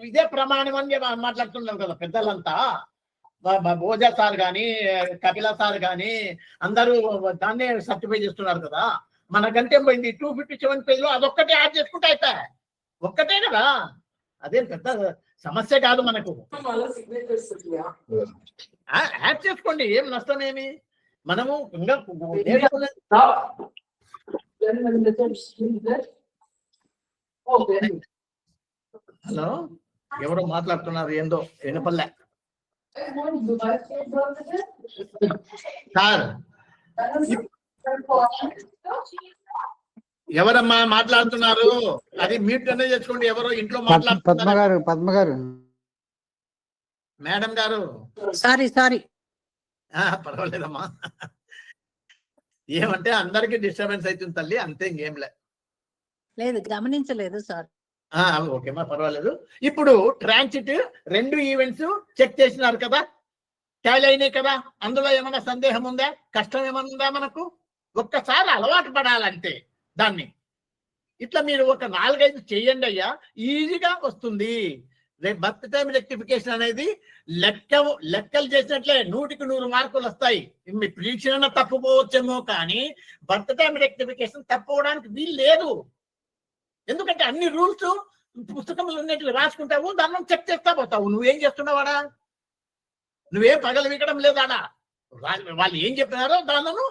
ఇదే ప్రమాణం అని మాట్లాడుతున్నారు కదా పెద్దలంతా. భోజా సార్ కానీ, కపిల సార్ కానీ అందరూ దాన్నే సర్టిఫై చేస్తున్నారు కదా. మనకంటే పోయింది 257 పేజ్లో అదొక్కటే యాడ్ చేసుకుంటే అయిపోయా, ఒక్కటే కదా, అదేం పెద్ద సమస్య కాదు మనకు. యాడ్ చేసుకోండి, ఏం నష్టం ఏమి. మనము ఇంకా హలో, ఎవరో మాట్లాడుతున్నారు, ఏందో వినపల్లె. సార్ ఎవరమ్మా మాట్లాడుతున్నారు? అది మ్యూట్ అనే చేసుకోండి. ఎవరో ఇంట్లో మాట్లాడుతున్నారు. పద్మ గారు మేడం గారు, సారీ పర్వాలేదమ్మా. ఏమంటే అందరికి డిస్టర్బెన్స్ అవుతుంది తల్లి, అంతే, ఇంకేం లేదు, గమనించలేదు సార్. ఓకేమ్మా, పర్వాలేదు. ఇప్పుడు ట్రాన్సిట్ 2 ఈవెంట్స్ చెక్ చేసినారు కదా, టాలీ అయినాయి కదా, అందులో ఏమైనా సందేహం ఉందా, కష్టం ఏమైనా ఉందా? మనకు ఒక్కసారి అలవాటు పడాలంటే దాన్ని ఇట్లా మీరు ఒక 4-5 చేయండి అయ్యా, ఈజీగా వస్తుంది. బర్త్ టైం రెక్టిఫికేషన్ అనేది లెక్కలు చేసినట్లే 100కి 100 మార్కులు వస్తాయి. మీ ప్రిడిక్షన్ తప్పుపోవచ్చేమో, కానీ బర్త్ టైం రెక్టిఫికేషన్ తప్పుకోవడానికి వీలు లేదు. ఎందుకంటే అన్ని రూల్స్ పుస్తకంలో ఉన్నట్టు రాసుకుంటావు, దాన్ని చెక్ చేస్తా పోతావు. నువ్వేం చేస్తున్నావాడా? నువ్వేం పగలు వీకడం లేదాడా? వాళ్ళు ఏం చెప్పినారో దానిను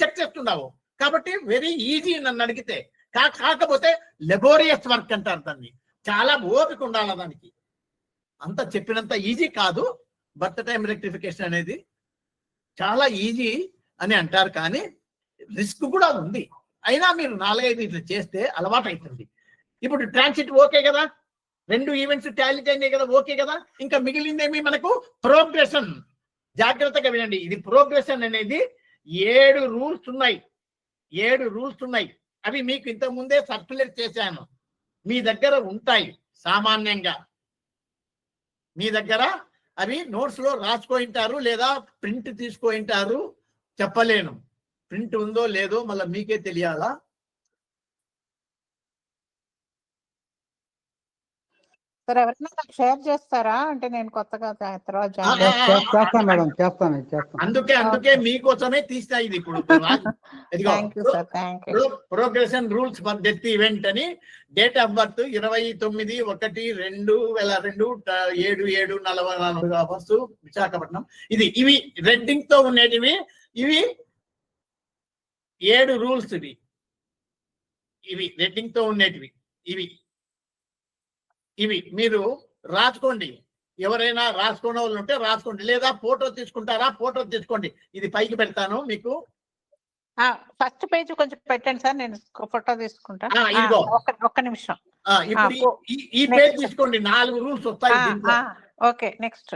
చెక్ చేస్తున్నావు. కాబట్టి వెరీ ఈజీ నన్ను అడిగితే. కాకపోతే లెబోరియస్ వర్క్ అంటారు దాన్ని, చాలా ఓపిక ఉండాలి దానికి. అంత చెప్పినంత ఈజీ కాదు బర్త్ టైం రెక్టిఫికేషన్ అనేది. చాలా ఈజీ అని అంటారు, కానీ రిస్క్ కూడా ఉంది. అయినా మీరు 4-5 ఇట్లా చేస్తే అలవాటు అవుతుంది. ఇప్పుడు ట్రాన్సిట్ ఓకే కదా, 2 ఈవెంట్స్ టాలీ అయినాయి కదా, ఓకే కదా. ఇంకా మిగిలిందేమి మనకు ప్రోగ్రెషన్. జాగ్రత్తగా వినండి, ఇది ప్రోగ్రెషన్ అనేది 7 రూల్స్ ఉన్నాయి. 7 రూల్స్ ఉన్నాయి. అవి మీకు ఇంతకు ముందే సర్క్యులేట్ చేశాను, మీ దగ్గర ఉంటాయి. సామాన్యంగా మీ దగ్గర అవి నోట్స్ లో రాసుకోయింటారు, లేదా ప్రింట్ తీసుకోయింటారు, చెప్పలేను. ప్రింట్ ఉందో లేదో మళ్ళీ మీకే తెలియాలా. సార్ ఎవరైనా షేర్ చేస్తారా? అంటే నేను కొత్తగా తర్వాత చేస్తాను మేడం, చేస్తాను. అందుకే మీకోసమే తీస్తా ఇది. ఇప్పుడు progression rules for death event అని, date of birth 29/1/2002, 7/7/44 hours, Visakhapatnam. ఇవి రెడ్డింగ్ తో ఉండేటివి. ఇవి 7 రూల్స్. ఇవి రెడ్డింగ్ తో ఉండేటివి. ఇవి మీరు రాసుకోండి. ఎవరైనా రాసుకునే వాళ్ళు ఉంటే రాసుకోండి, లేదా ఫోటో తీసుకుంటారా, ఫోటో తీసుకోండి. ఇది పైకి పెడతాను మీకు. ఫస్ట్ పేజ్ కొంచెం పెట్టండి సార్, నేను ఫోటో తీసుకుంటా. ఇదిగో. ఒక్క నిమిషం. ఇప్పుడు ఈ పేజ్ తీసుకోండి, 4 రూల్స్ వస్తాయి దీంట్లో. Okay, next.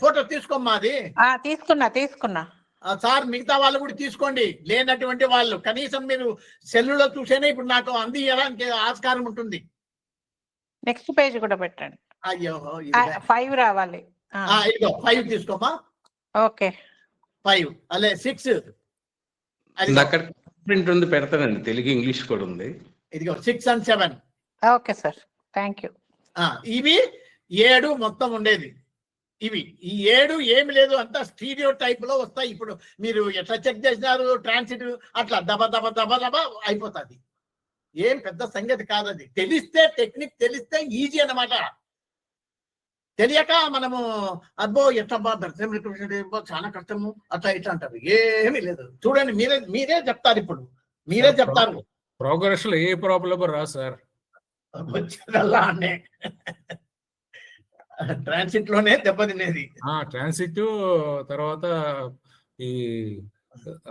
ఫోటో తీసుకోమ్మా అది. తీసుకున్నా. సార్ మిగతా వాళ్ళు కూడా తీసుకోండి, లేనటువంటి వాళ్ళు కనీసం మీరు సెల్లులో చూసేనే ఇప్పుడు నాకు అందించడానికి ఆస్కారం ఉంటుంది. నెక్స్ట్ పేజ్ కూడా పెట్టండి. అయ్యో 5 రావాలి. ఇదిగో 5 తీసుకోమా. ఓకే 5 అలే 6 అక్కడ ప్రింట్ ఉంది, పెడతానండి. తెలుగు ఇంగ్లీష్ కూడా ఉంది. ఇదిగో 6 and 7. Okay sir, thank you. ఇవి 7 మొత్తం ఉండేది. ఇవి ఈ 7 ఏమి లేదు, అంతా స్టీరియో టైప్ లో వస్తాయి. ఇప్పుడు మీరు ఎట్లా చెక్ చేసినారు, ట్రాన్సిట్ అట్లా దబ దబ దబ దబ అయిపోతుంది. ఏం పెద్ద సంగతి కాదది. తెలిస్తే, టెక్నిక్ తెలిస్తే ఈజీ అన్నమాట. తెలియక మనము అబ్బో ఎట్లా చాలా కష్టము అట్లా ఇట్లా అంటారు. ఏమీ లేదు, చూడండి, మీరే చెప్తారు. ఇప్పుడు మీరే చెప్తారు. ప్రోగ్రెస్ లో ఏ ప్రాబ్లం రా సార్, వచ్చేదల్లా అన్నే ట్రాన్సిట్ లోనే దెబ్బతినేది. ట్రాన్సిట్ తర్వాత ఈ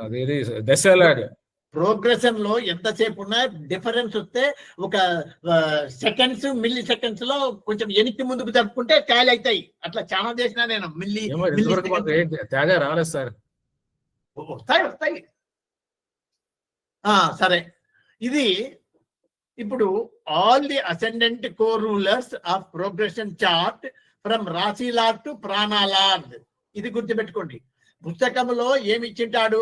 అదేది దశలాగా ప్రోగ్రెషన్ లో ఎంతసేపు ఉన్నా డిఫరెన్స్ వస్తే ఒక సెకండ్స్, మిల్లీ సెకండ్స్ లో కొంచెం వెనక్కి ముందుకు జరుపుకుంటే టాలీ అవుతాయి. అట్లా చాలా చేసినా నేను తేడా రాలేదు సార్. వస్తాయి. సరే, ఇది ఇప్పుడు all the ascendant co-rulers of progression chart from రాశిలాడ్ టు ప్రాణాలాడ్. ఇది గుర్తుపెట్టుకోండి. పుస్తకంలో ఏమి ఇచ్చింటాడు,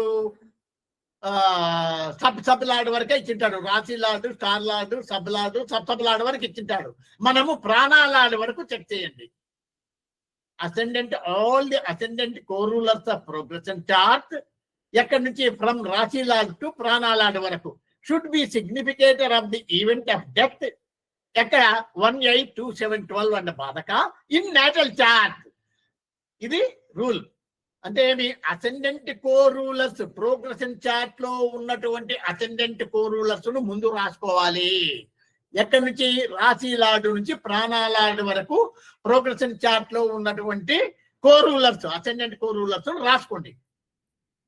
సబ్ లాడ్ వరకే ఇచ్చింటాడు. రాశిలాడ్, star lord, sub lord, sub lord వరకు ఇచ్చింటాడు. మనము ప్రాణాలాడ్ వరకు చెక్ చేయండి. Ascendant, all the ascendant co-rulers of progression chart ఎక్కడి నుంచి ఫ్రమ్ రాశిలాడ్ టు ప్రాణాలాడ్ వరకు should be significator of the event of death. ఎక్కడ 18212 అన్న బాధక ఇన్ నేటల్ చార్ట్. ఇది రూల్. అంటే ఏమి, అసెండెంట్ కోరూలర్స్ ప్రోగ్రెషన్ చార్ట్ లో ఉన్నటువంటి అసెండెంట్ కోరూలర్స్ ను ముందు రాసుకోవాలి. ఎక్కడి నుంచి, రాశిలాడు నుంచి ప్రాణాలాడు వరకు ప్రోగ్రెషన్ చార్ట్ లో ఉన్నటువంటి కోరూలర్స్, అసెండెంట్ కోరూలర్స్ రాసుకోండి.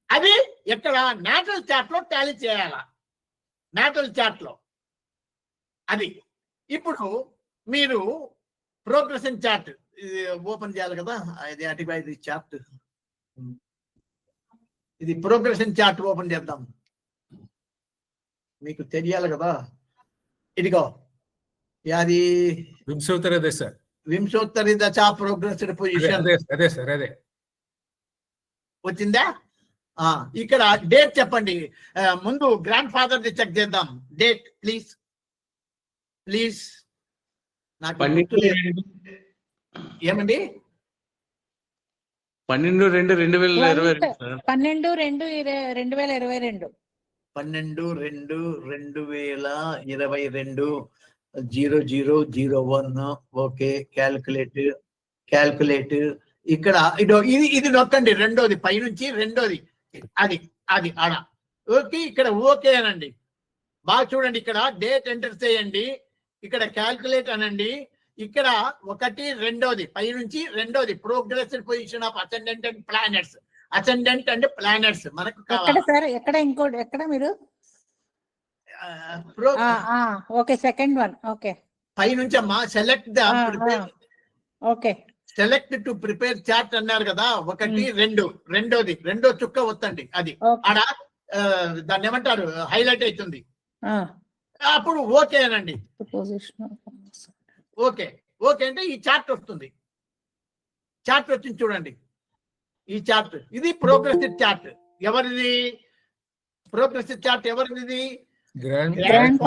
అది ఎక్కడ, నేటల్ చార్ట్ లో టాలీ చేయాలా, నేటల్ చార్ట్ లో. అది ఇప్పుడు మీరు ప్రోగ్రెషన్ చార్ట్ ఓపెన్ చేయాలి కదా. ఇది అటువైపు చార్ట్, ఇది ప్రోగ్రెషన్ చార్ట్ ఓపెన్ చేద్దాం. మీకు తెలియాలి కదా. ఇదిగో అది వింశోత్తరి దశ ప్రోగ్రెస్డ్ పొజిషన్. అదే సార్, అదే వచ్చిందా? ఇక్కడ డేట్ చెప్పండి. ముందు గ్రాండ్ ఫాదర్ ది చెక్ చేద్దాం. Date please. నాకు ఏమండి, 12/2/2022. 12/2/2022. 12/2/2022 0001. Okay, calculate. ఇక్కడ ఇది నొక్కండి. రెండోది పైనుంచి, రెండోది అది ఆడ. ఓకే, ఇక్కడ ఓకే అనండి. బాగా చూడండి, ఇక్కడ డేట్ ఎంటర్ చేయండి, ఇక్కడ క్యాల్కులేట్ అనండి. ఇక్కడ 1 రెండోది పైనుంచి, రెండోది progressive position of ascendant and planets. Ascendant and planets మనకు ఎక్కడ ఇంకోటి ఎక్కడ మీరు ఓకే, సెకండ్ వన్. ఓకే, పైనుంచి అమ్మా select the okay, select to prepare chart అన్నారు కదా. 1 2 రెండో చుక్క వత్తండి. అది ఆడ దాన్ని ఏమంటారు, హైలైట్ అవుతుంది. అప్పుడు ఓకే అనండి. ఓకే అంటే ఈ చార్ట్ వస్తుంది. చార్ట్ వచ్చింది చూడండి, ఈ చార్ట్. ఇది ప్రోగ్రెసివ్ చార్ట్. ఎవరిది ప్రోగ్రెసివ్ చార్ట్? ఎవరిది? గ్రాండ్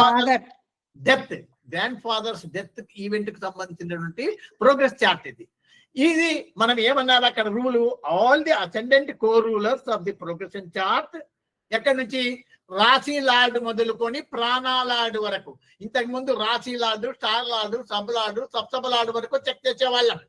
ఫాదర్స్ డెత్ ఈవెంట్ కి సంబంధించినటువంటి ప్రోగ్రెస్ చార్ట్ ఇది. ఇది మనం ఏమన్నారు అక్కడ rule, all the ascendant co-rulers of the progression chart ఎక్కడి నుంచి, రాశిలాడ్ మొదలుకొని ప్రాణాలాడ్ వరకు. ఇంతకు ముందు రాశిలాడ్, star lord, sub lord, sub lord వరకు చెక్ చేసేవాళ్ళం.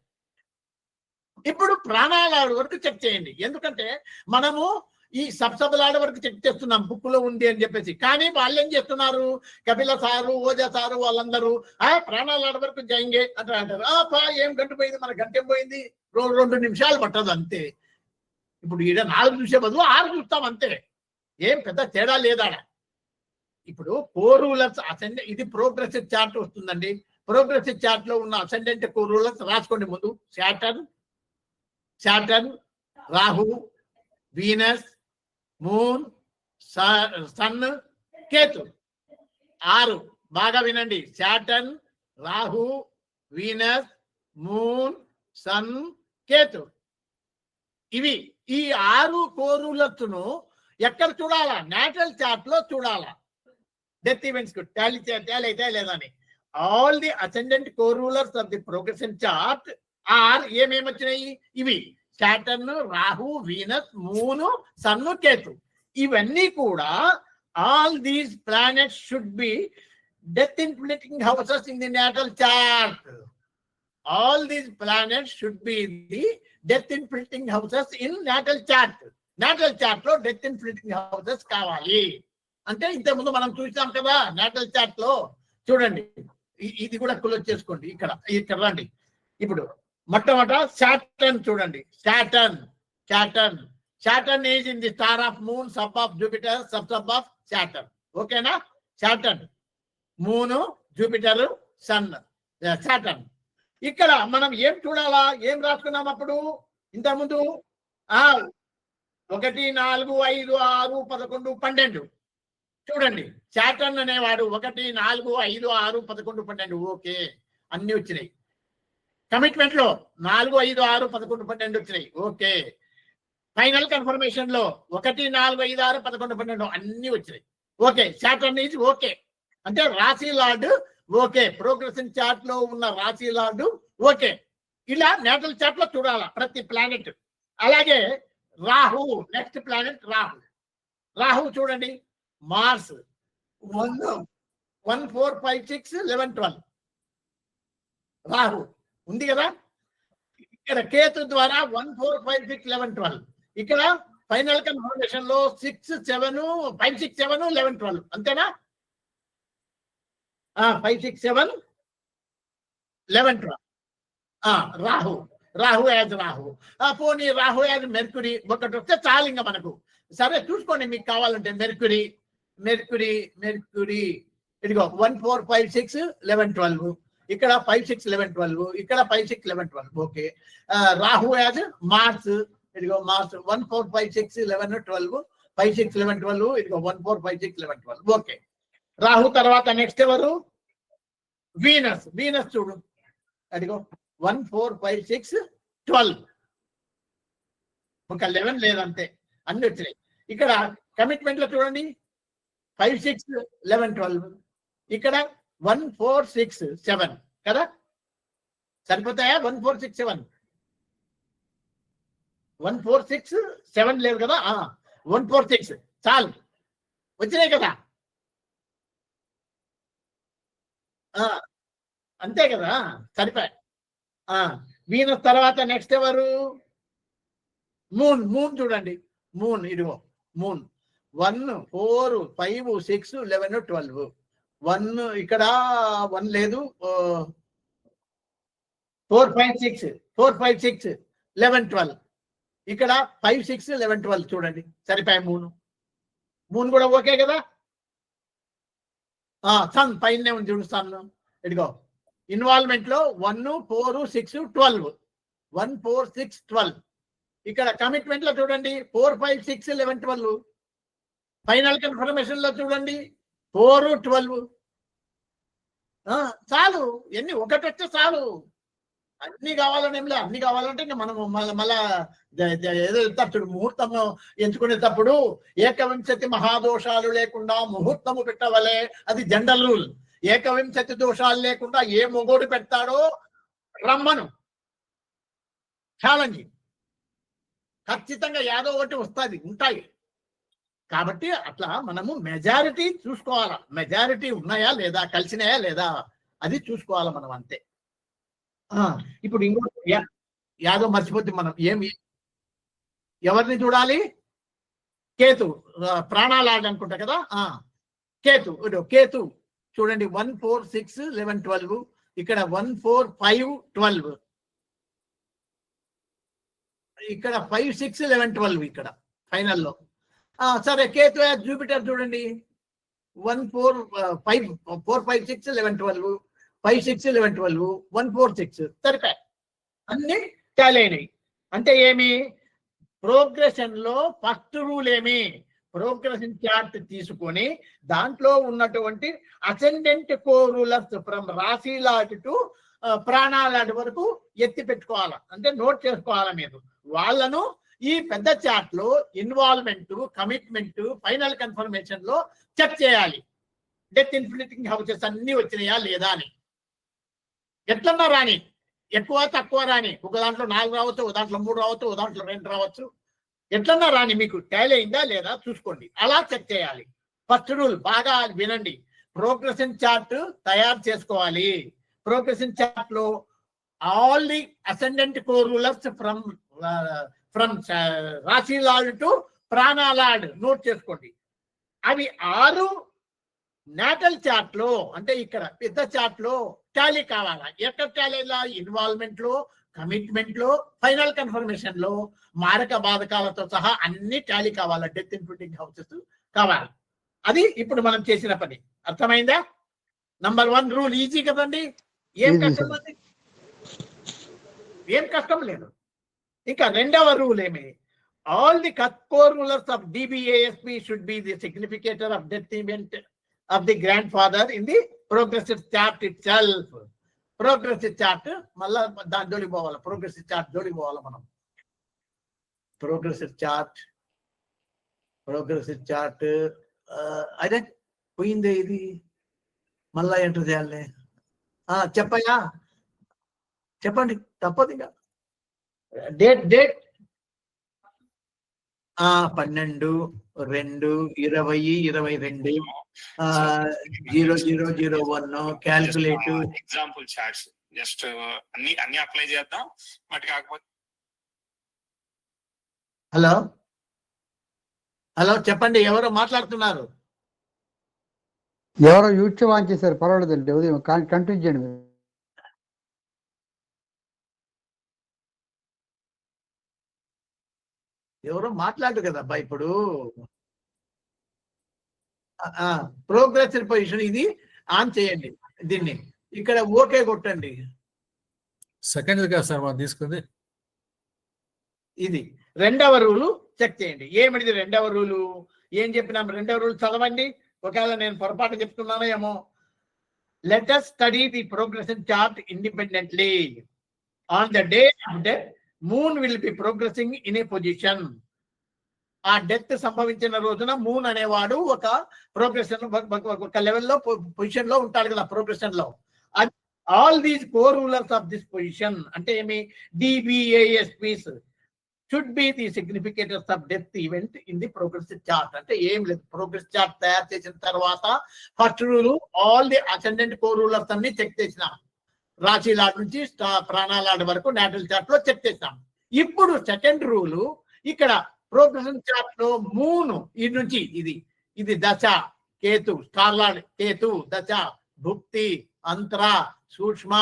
ఇప్పుడు ప్రాణాలాడ్ వరకు చెక్ చేయండి. ఎందుకంటే మనము ఈ సబ్ లాడ్ వరకు చెక్ చేస్తున్నాం, బుక్ లో ఉంది అని చెప్పేసి. కానీ వాళ్ళు ఏం చేస్తున్నారు, కపిల సారు, ఓజా సారు వాళ్ళందరూ ప్రాణాలాడ్ వరకు జయింగే అంటారు. ఏం గంట పోయింది, మన గంట ఏం పోయింది, 2 నిమిషాలు పట్టదు అంతే. ఇప్పుడు ఈడ 4 చూసే బదులు 6 చూస్తాం అంతే. ఏం పెద్ద తేడా లేదా? ఇప్పుడు 4 రూలర్స్ అసెండెంట్, ఇది ప్రోగ్రెసివ్ చార్ట్ వస్తుందండి. ప్రోగ్రెసివ్ చార్ట్ లో ఉన్న అసెండెంట్ 4 రూలర్స్ రాసుకోండి ముందు. Saturn, Rahu, Venus, moon, sun, Ketu. 6 బాగా వినండి. Saturn, Rahu, Venus, moon, sun, Ketu. ఇవి ఈ 6 కోరూలర్స్ను ఎక్కడ చూడాలా? నేటల్ చార్ట్ లో చూడాలా. డెత్ ఈవెంట్స్ కు టాలీ అయితే లేదని. All the ascendant co-rulers of the progressive chart are ఏమేమి వచ్చినాయి? ఇవి Saturn, Rahu, Venus, moon, sun, Ketu. ఇవన్నీ కూడా all these planets should be death inflicting houses in the natal chart. All these planets should be the death inflicting houses in natal chart. Natal chart లో death inflicting houses కావాలి. అంటే ఇంతకుముందు మనం చూసాం కదా natal chart లో. చూడండి, ఇది కూడా క్లోజ్ చేసుకోండి. ఇక్కడ రండి. ఇప్పుడు మొట్టమొదట సాటర్న్ చూడండి. Saturn is in the star of Moon, sub of Jupiter, sub of Saturn. ఓకేనా? Saturn, Moon, Jupiter, Sun, Saturn. ఇక్కడ మనం ఏం చూడాలా? ఏం రాసుకున్నాం అప్పుడు ఇంతకుముందు? 1, 4, 5, 6, 11, 12. చూడండి, సాటర్న్ అనేవాడు 1, 4, 5, 6, 11, 12. ఓకే, అన్ని వచ్చినాయి. కమిట్మెంట్ లో 4, 5, 6, 11, 12 వచ్చినాయి. ఓకే. ఫైనల్ కన్ఫర్మేషన్ లో 1, 4, 5, 6, 11, 12 అన్ని వచ్చినాయి. Okay, Saturn is okay. అంటే రాశి లార్డ్ ఓకే. ప్రోగ్రెసివ్ చార్ట్ లో ఉన్న రాశి లార్డు ఓకే. ఇలా నేటల్ చార్ట్ లో చూడాలా ప్రతి ప్లానెట్. అలాగే రాహు, నెక్స్ట్ ప్లానెట్ రాహు చూడండి. మార్స్ 1, 4, 5, 6, 11, 12 రాహు ఉంది కదా. ఇక్కడ కేతు ద్వారా 1, 4, 5, 6, 11, 12. ఇక్కడ ఫైనల్ కన్ఫర్మేషన్ లో 6, 7, 5, 6, 7, 11, 12 అంతేనా? 5, 6, 7, 11, 12. రాహు యాజ్ రాహు. పోనీ రాహు యాజ్ మెర్క్యూరీ ఒకటి వస్తే చాలు ఇంకా మనకు. సరే చూసుకోండి మీకు కావాలంటే. మెర్క్యూరీ ఇదిగో 1, 4, 5, 6, 11, 12. ఇక్కడ 5, 6, 11, 12. ఇక్కడ 5, 6, 11, 12. ఓకే. Rahu as Mars. ఇదిగో మార్స్ 1, 4, 5, 6, 11, 12. 5, 6, 11, 12. ఇదిగో 1, 4, 5, 6, 11, 12. ఓకే. రాహు తర్వాత నెక్స్ట్ ఎవరు? వీనస్ చూడు. అదిగో 1, 4, 5, 6, 12. ఒక 11 లేదంతే, అన్ని వచ్చినాయి. ఇక్కడ కమిట్మెంట్ లో చూడండి 5, 6, 11, 12. ఇక్కడ 1, 4, 6, 7 కదా. సరిపోతాయా? 1, 4, 6, 7. 1, 4, 6, 7 లేవు కదా. 1, 4, 6 చాలు వచ్చినాయి కదా. అంతే కదా, సరిపోయి. వీనస్ తర్వాత నెక్స్ట్ ఎవరు? మూన్ చూడండి. ఇదిగో మూన్ 1, 4, 5, 6, 11, 12. 1 ఇక్కడ 1 లేదు. 4, 5, 6, 11, 12. ఇక్కడ 5, 6, 11, 12 చూడండి. సరిపోయి మూన్ కూడా ఓకే కదా. సన్ పైనే ఉంది చూడు. సన్ ఇదిగో ఇన్వాల్వ్మెంట్ లో 1, 4, 6, 12. 1, 4, 6, 12. ఇక్కడ కమిట్మెంట్ లో చూడండి 4, 5, 6, 11, 12. ఫైనల్ కన్ఫర్మేషన్ లో చూడండి 4, 12. చాలు. ఎన్ని ఒకటి వస్తే చాలు. అన్ని కావాలని ఏం లేదు. అన్ని కావాలంటే ఇంకా మనం మళ్ళా ఏదో చూడు, ముహూర్తము ఎంచుకునేటప్పుడు ఏకవింశతి మహాదోషాలు లేకుండా ముహూర్తము పెట్టవలే. అది జనరల్ రూల్. ఏకవింశతి దోషాలు లేకుండా ఏ మొగోడు పెడతాడో రమ్మను. ఛాలెంజ్. ఖచ్చితంగా ఏదో ఒకటి ఉంటాయి. కాబట్టి అట్లా మనము మెజారిటీ చూసుకోవాలా. మెజారిటీ ఉన్నాయా లేదా, కలిసినాయా లేదా, అది చూసుకోవాలా మనం అంతే. ఇప్పుడు ఇంకోటి యాదో మర్చిపోతే మనం ఎవరిని చూడాలి? కేతు. ప్రాణాలాడు అనుకుంటా కదా. కేతు చూడండి 1, 4, 6, 11, 12. ఇక్కడ 1, 4, 5, 12. ఇక్కడ 5, 6, 11, 12. ఇక్కడ ఫైనల్లో సరే కేతు జూపిటర్ చూడండి 1 4 5 4 5 6 11 12 5 6 11 12 1 4 6 సరిపోయి అన్ని టాలీ అయినాయి. అంటే ఏమి ప్రోగ్రెషన్ లో ఫస్ట్ రూల్ ఏమి ప్రోగ్రెషన్ చార్ట్ తీసుకొని దాంట్లో ఉన్నటువంటి అసెండెంట్ కోరూలర్స్ ఫ్రమ్ రాశి లాట్ టు ప్రాణాలాంటి వరకు ఎత్తి పెట్టుకోవాలా, అంటే నోట్ చేసుకోవాలా మీరు. వాళ్ళను ఈ పెద్ద చార్ట్ లో ఇన్వాల్వ్మెంట్, కమిట్మెంట్, ఫైనల్ కన్ఫర్మేషన్ లో చెక్ చేయాలి. డెత్ ఇన్ఫ్లిక్టింగ్ హౌసెస్ అన్ని వచ్చినాయా లేదా అని. ఎట్లన్నా రాని, ఎక్కువ తక్కువ రాని, ఒక దాంట్లో 4 రావచ్చు, ఒక దాంట్లో 3 రావచ్చు, ఒక దాంట్లో 2 రావచ్చు, ఎట్లన్నా రాని మీకు టాలీ అయిందా లేదా చూసుకోండి. అలా చెక్ చేయాలి. ఫస్ట్ రూల్ బాగా వినండి. ప్రోగ్రెషన్ చార్ట్ తయారు చేసుకోవాలి. ప్రోగ్రెషన్ చార్ట్ లో ఆల్ ది అసెండెంట్ కోరూలర్స్ ఫ్రమ్ రాశి లార్డ్ టు ప్రాణ లార్డ్ నోట్ చేసుకోండి. అవి 6 నాటల్ చార్ట్ లో, అంటే ఇక్కడ పెద్ద చార్ట్ లో టాలీ కావాలా. ఎక్కడ టాలీ? ఇన్వాల్వ్మెంట్ లో, కమిట్మెంట్ లో, ఫైనల్ కన్ఫర్మేషన్ లో, మారక బాధకాలతో సహా అన్ని టాలీ కావాలా. డెత్ ఇన్ఫ్లిక్టింగ్ హౌసెస్ కావాలి. అది ఇప్పుడు మనం చేసిన పని. అర్థమైందా? నంబర్ 1 రూల్ ఈజీ కదండి. ఏం కష్టం అండి? ఏం కష్టం లేదు. ఇంకా రెండవ రూల్ ఏమి? All the co-rulers of DBASP should be the significator of death event of the grandfather in the progressive chart itself. Progressive chart మళ్ళా దాని జోలికి పోవాలి. ప్రోగ్రెసివ్ చార్ట్ జోలికి పోవాలి మనం. ప్రోగ్రెసివ్ చార్ట్ అదే పోయిందే ఇది, మళ్ళా ఎంటర్ చేయాలి. చెప్పయ్యా, చెప్పండి, తప్పదు ఇంకా. Date 12/2/2022 0001 calculate example charts just అన్ని అప్లై చేద్దాం. బట్ కాకపోతే హలో చెప్పండి, ఎవరో మాట్లాడుతున్నారు? ఎవరో యూట్యూబ్ ఆన్ చేశారు, పర్వాలేదండి, ఉదయం కంటిన్యూ చేయండి మీరు. ఎవరో మాట్లాడు కదా అబ్బా. ఇప్పుడు ప్రోగ్రెసివ్ పొజిషన్ ఇది ఆన్ చేయండి. దీన్ని ఇక్కడ ఓకే కొట్టండి. సెకండ్ కదా సార్ మనం తీసుకుంది. ఇది రెండవ రూలు చెక్ చేయండి. ఏమిటిది రెండవ రూలు? ఏం చెప్పినాం? రెండవ రూల్ చదవండి. ఒకవేళ నేను పొరపాటు చెప్తున్నానో ఏమో. Let us study the progression chart independently. On the day of death moon will be progressing in a position. ఆ డెత్ సంభవించిన రోజున మూన్ అనేవాడు ఒక ప్రోగ్రెషన్, ఒక లెవెల్లో పొజిషన్ లో ఉంటాడు కదా ప్రోగ్రెషన్ లో. All these co-rulers of this position అంటే ఏమి? DBASPs should be the significators of death event in the progressive chart. అంటే ఏం లేదు, ప్రోగ్రెస్ చార్ట్ తయారు చేసిన తర్వాత first rule all the ascendant co-rulers అన్ని చెక్ చేసినాం. రాశి లాడ్ నుంచి ప్రాణాలాడ్ వరకు నాటల్ చార్ట్ లో చెక్ చేసినాం. ఇప్పుడు సెకండ్ రూల్ ఇక్కడ ప్రోగ్రెషన్ చార్ట్ లో మూన్ ఈ నుంచి ఇది దశ కేతు, స్టార్ లార్డ్ కేతు దశ, భుక్తి, అంతర, సూక్ష్మ,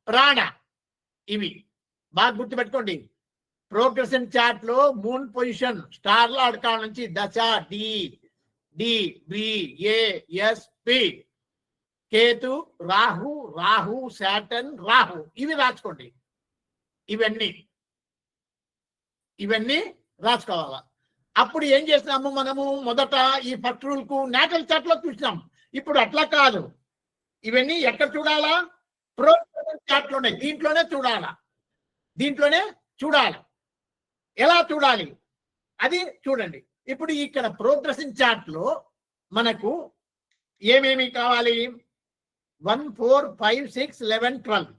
ప్రాణ. ఇవి బాగా గుర్తుపెట్టుకోండి. ప్రోగ్రెషన్ చార్ట్ లో మూన్ పొజిషన్ స్టార్ లార్డ్ కాడ నుంచి దశ DBASP, కేతు, రాహు, సాటర్న్, రాహు, ఇవి రాసుకోండి. ఇవన్నీ రాసుకోవాలా. అప్పుడు ఏం చేసినాము మనము? మొదట ఈ ఫస్ట్ రూల్ కు నాటల్ చార్ట్ లో చూసినాం. ఇప్పుడు అట్లా కాదు. ఇవన్నీ ఎక్కడ చూడాలా? ప్రోగ్రెషన్ చార్ట్ లోనే, దీంట్లోనే చూడాలా. ఎలా చూడాలి అది చూడండి. ఇప్పుడు ఇక్కడ ప్రోగ్రెషన్ చార్ట్ లో మనకు ఏమేమి కావాలి? 1 4 5 6 11 12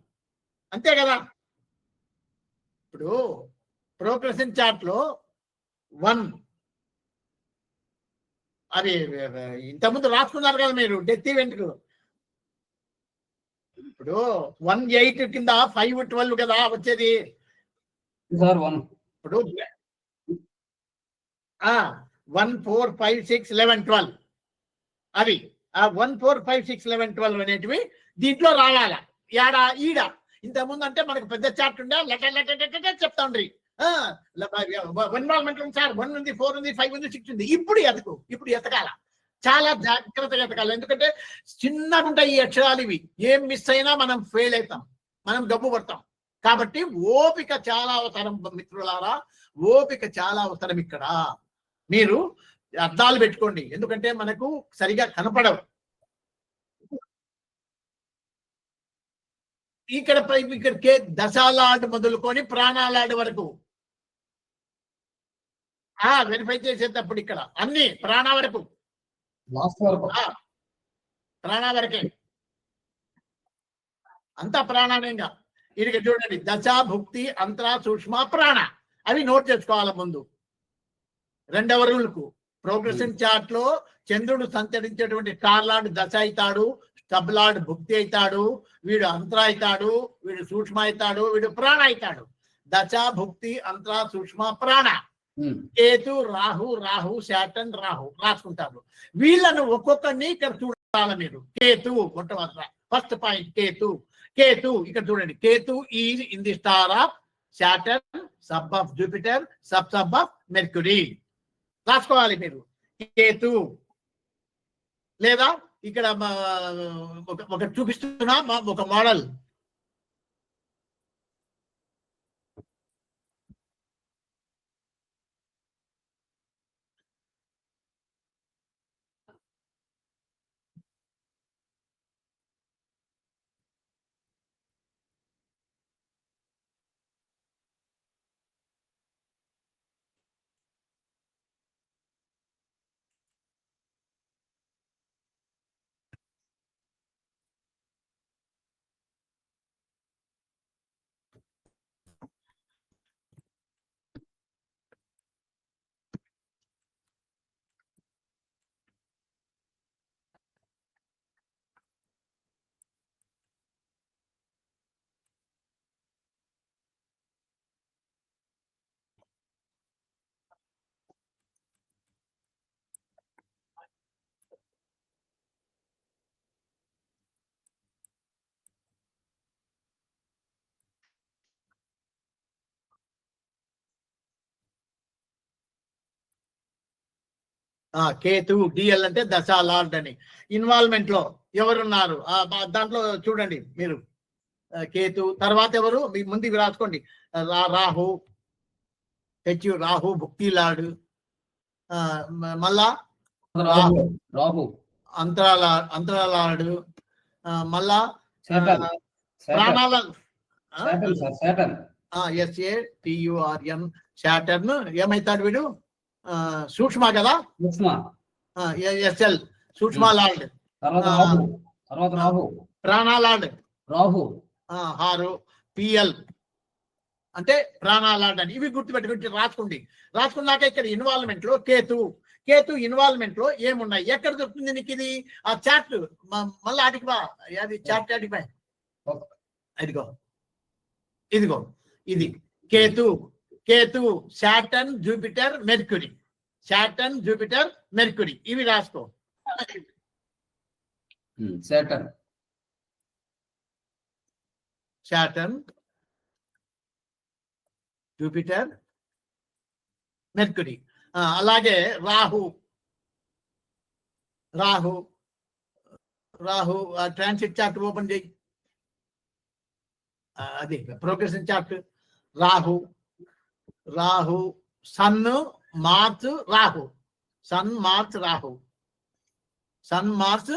అంతే కదా. ఇప్పుడు ప్రోగ్రెషన్ చార్ట్ లో 1 అది ఇంతకుముందు రాసుకున్నారు కదా మీరు డెత్ ఈవెంట్ కు. ఇప్పుడు 1 8 కింద 5 12 కదా వచ్చేది. ఇప్పుడు 1 4 5 6 11 12 అవి 1 4 5 6 11 12 అనేటివి దీంట్లో రావాలా. ఈడ ఇంతకుముందు అంటే మనకు పెద్ద చార్ట్ ఉండే లెటర్ చెప్తా ఉండ్రి. ఇన్వాల్వ్మెంట్ ఉంది సార్, 1 ఉంది, 4 ఉంది, 5 ఉంది, 6 ఉంది. ఇప్పుడు ఎతకాల, చాలా జాగ్రత్తగా ఎతకాలి. ఎందుకంటే చిన్నగా ఉంటాయి ఈ అక్షరాలు. ఇవి ఏం మిస్ అయినా మనం ఫెయిల్ అవుతాం, మనం గబ్బు పడతాం. కాబట్టి ఓపిక చాలా అవసరం మిత్రులారా, ఓపిక చాలా అవసరం. ఇక్కడ మీరు అర్థాలు పెట్టుకోండి, ఎందుకంటే మనకు సరిగా కనపడవు. ఇక్కడ దశాలాడ్ మొదలుకొని ప్రాణాలాడ్ వరకు వెరిఫై చేసేటప్పుడు ఇక్కడ అన్ని ప్రాణ వరకు, ప్రాణ వరకే, అంతా ప్రాణానేగా. ఇది చూడండి, దశ, భుక్తి, అంతర, సూక్ష్మ, ప్రాణ, అవి నోట్ చేసుకోవాలి ముందు. రెండవ రూల్కు ప్రోగ్రెషన్ చార్ట్ లో చంద్రుడు సంచరించేటువంటి స్టార్ లార్డ్ దశ అవుతాడు, స్టబ్ లార్డ్ భుక్తి అవుతాడు, వీడు అంతర అవుతాడు, వీడు సూక్ష్మ అవుతాడు, వీడు ప్రాణ అవుతాడు. దశ, భుక్తి, అంతర, సూక్ష్మ, ప్రాణ. కేతు, రాహు, శాటన్, రాహు రాసుకుంటారు. వీళ్ళను ఒక్కొక్కరిని ఇక్కడ చూడాలి మీరు. కేతు మొట్టమొదట ఫస్ట్ పాయింట్, కేతు ఇక్కడ చూడండి. Ketu is in the star of Saturn, sub of Jupiter, sub of mercury రాసుకోవాలి మీరు. కేతు లేదా ఇక్కడ ఒక చూపిస్తున్నా ఒక మోడల్. కేతు, డిఎల్ అంటే దశా లార్డ్ అని. ఇన్వాల్వ్మెంట్ లో ఎవరున్నారు దాంట్లో చూడండి మీరు. కేతు తర్వాత ఎవరు ముందు రాసుకోండి. రాహు, రాహు భుక్తి లార్డ్. మళ్ళా రాహు అంతరాలాడు. మళ్ళా ప్రాణాల SATURN శాటర్న్ ఏమైతాడు వీడు? సూక్ష్మ కదా, SL సూక్ష్మ లార్డ్. ప్రాణాలాడ్ రాహు, హారు, PL అంటే ప్రాణాలాడ్ అని. ఇవి గుర్తుపెట్టుకుంటే రాసుకున్నాక ఇక్కడ ఇన్వాల్వ్మెంట్ లో కేతు ఇన్వాల్వ్మెంట్ లో ఏమున్నాయి, ఎక్కడ దొరుకుతుంది నీకు ఇది? ఆ చార్ట్ మళ్ళీ ఆడికి బా, అది చార్ట్ ఆడికి బా. ఇదిగో ఇది Ketu Saturn, Jupiter, Mercury. Saturn, Jupiter, Mercury ఇవి రాసుకో. Saturn, Jupiter, Mercury. అలాగే రాహు ట్రాన్సిట్ చార్ట్ ఓపెన్ చేయి. అది progression chart. Rahu sun, Mars, Rahu. Sun, Mars,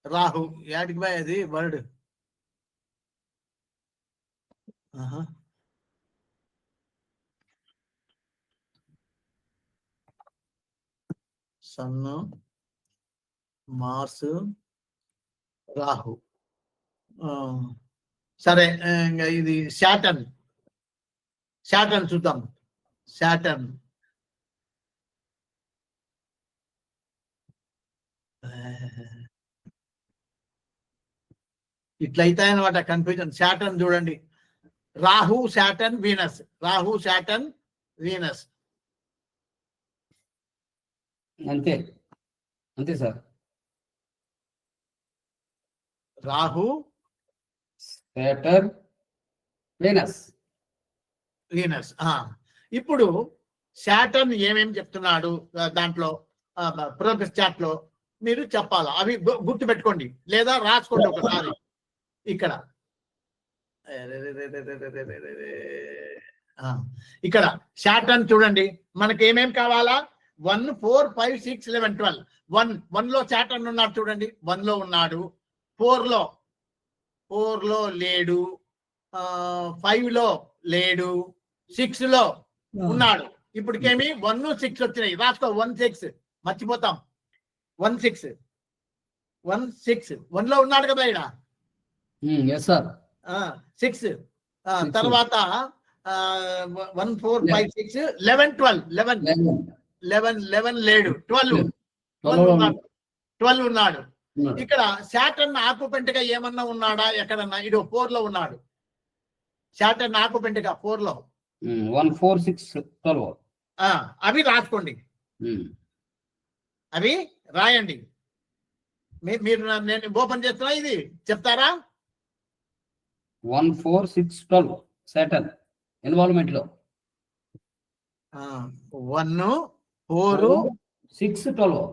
Rahu. యాడికి బాయ్ అది వర్డ్? Sun, Mars, Rahu. సరే, ఇది శాటర్న్ చూద్దాం. Saturn ఇట్లయితాయన్నమాట confusion. శాటర్న్ చూడండి, రాహు, శాటర్న్, వీనస్. అంతే సార్. Rahu, Saturn, Venus. ఇప్పుడు శాటర్న్ ఏమేమి చెప్తున్నాడు దాంట్లో ప్రోగ్రెస్ చార్ట్ లో మీరు చెప్పాలా, అవి గుర్తు పెట్టుకోండి లేదా రాసుకోండి ఒకసారి. ఇక్కడ ఇక్కడ శాటర్న్ చూడండి, మనకి ఏమేం కావాలా? 1, 4, 5, 6, 11, 12. 1 లో శాటర్న్ ఉన్నాడు చూడండి, 1 లో ఉన్నాడు. 4 లో లేడు, 5 లో లేడు, 6 లో ఉన్నాడు. ఇప్పటికేమి 1, 6 వచ్చినాయి. రాసుకో 1, 6 మర్చిపోతాం. 1, 6 1 లో ఉన్నాడు కదా ఇక్కడ. Yes sir. 6 తర్వాత 1, 4, 5, 6, 11, 11 లేడు, 12 ఉన్నాడు. ఇక్కడ శాటర్న్ ఆక్యుపెంట్ గా ఏమన్నా ఉన్నాడా ఎక్కడన్నా? ఇడు 4 లో ఉన్నాడు. శాటర్న్ ఆక్యుపెంట్ గా 4 లో 1, 4, 6, 12. అవి రాసుకోండి, అవి రాయండి. మీరు నేను ఓపెన్ చేస్తున్నా, ఇది చెప్తారా? 1, 4, 6, 12 సాటర్న్ ఇన్వాల్వ్మెంట్ లో. 1, 4, 6, 12.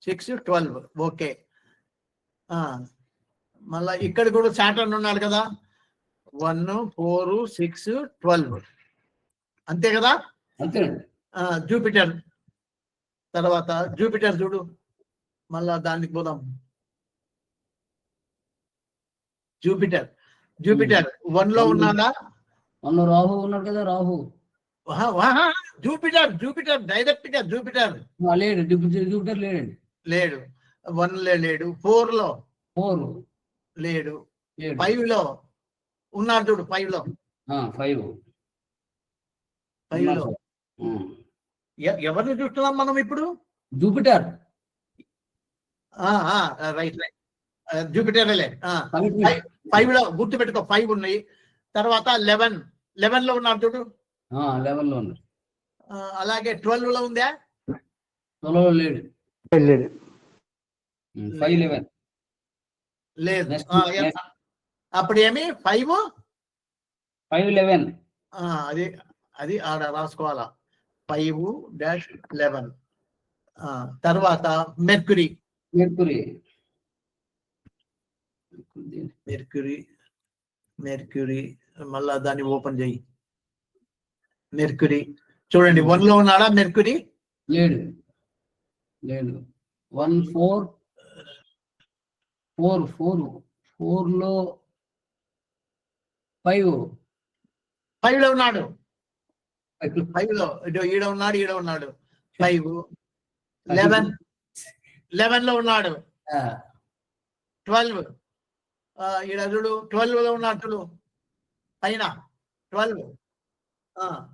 6, 12. ఓకే. మళ్ళా ఇక్కడ కూడా శాటర్న్ ఉన్నాడు కదా. 1, 4, 6, 12 అంతే కదా. అంతేనండి. జూపిటర్ తర్వాత జూపిటర్ చూడు, మళ్ళా దానికి పోదాం. జూపిటర్ 1 లో ఉన్నాడా? అందులో రాహు ఉన్నాడు కదా. రాహు జూపిటర్ డైరెక్ట్ గా జూపిటర్ లేడు. జూపిటర్ లేడండి. లేడు. 1 లో లేడు. 4 లో 4 లేడు. 5 లో ఉన్నాడు చూడు. 5 లో 5 లో ఎవరిని చూస్తున్నాం మనం ఇప్పుడు? జూపిటర్. రైట్. జూపిటర్ 5 లో గుర్తు పెట్టుకో. 5 ఉన్నాయి. తర్వాత 11 లో ఉన్నాడు చూడు. 11 లో ఉన్నాడు. అలాగే 12 లో ఉందా? 12 లో లేడు. 5, 11 లేదు. అప్పుడు ఏమి 5, 11 అది ఆడ రాసుకోవాలా. 5-11. తర్వాత మెర్క్యూరీ మళ్ళా దాన్ని ఓపెన్ చేయి. మెర్క్యూరీ చూడండి, 1 లో ఉన్నాడా? మెర్క్యూరీ లేడు. 1, 4 లో 5 లో ఉన్నాడు. 5 లో ఈడ ఉన్నాడు. 5 11 లో ఉన్నాడు. 12 ఈడ చూడు. 12 లో ఉన్నాడు చూడు పైన 12.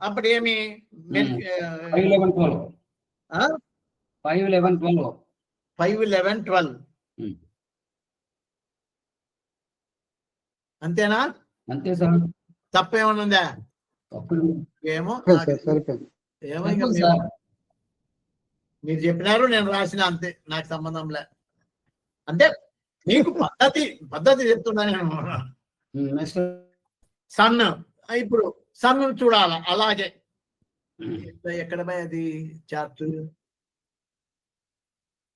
అప్పుడు ఏమి? 5, 11, 12. అంతేనా? అంతే సార్. తప్పేమన్నా ఉందా? ఏమో సరిపోయింది. ఏమో ఇంకా మీరు చెప్పినారు, నేను రాసిన, అంతే. నాకు సంబంధం లే. అంటే మీకు పద్ధతి చెప్తున్నా నేను. సన్ ఇప్పుడు సన్ చూడాలా. అలాగే ఎక్కడ అది చార్ట్?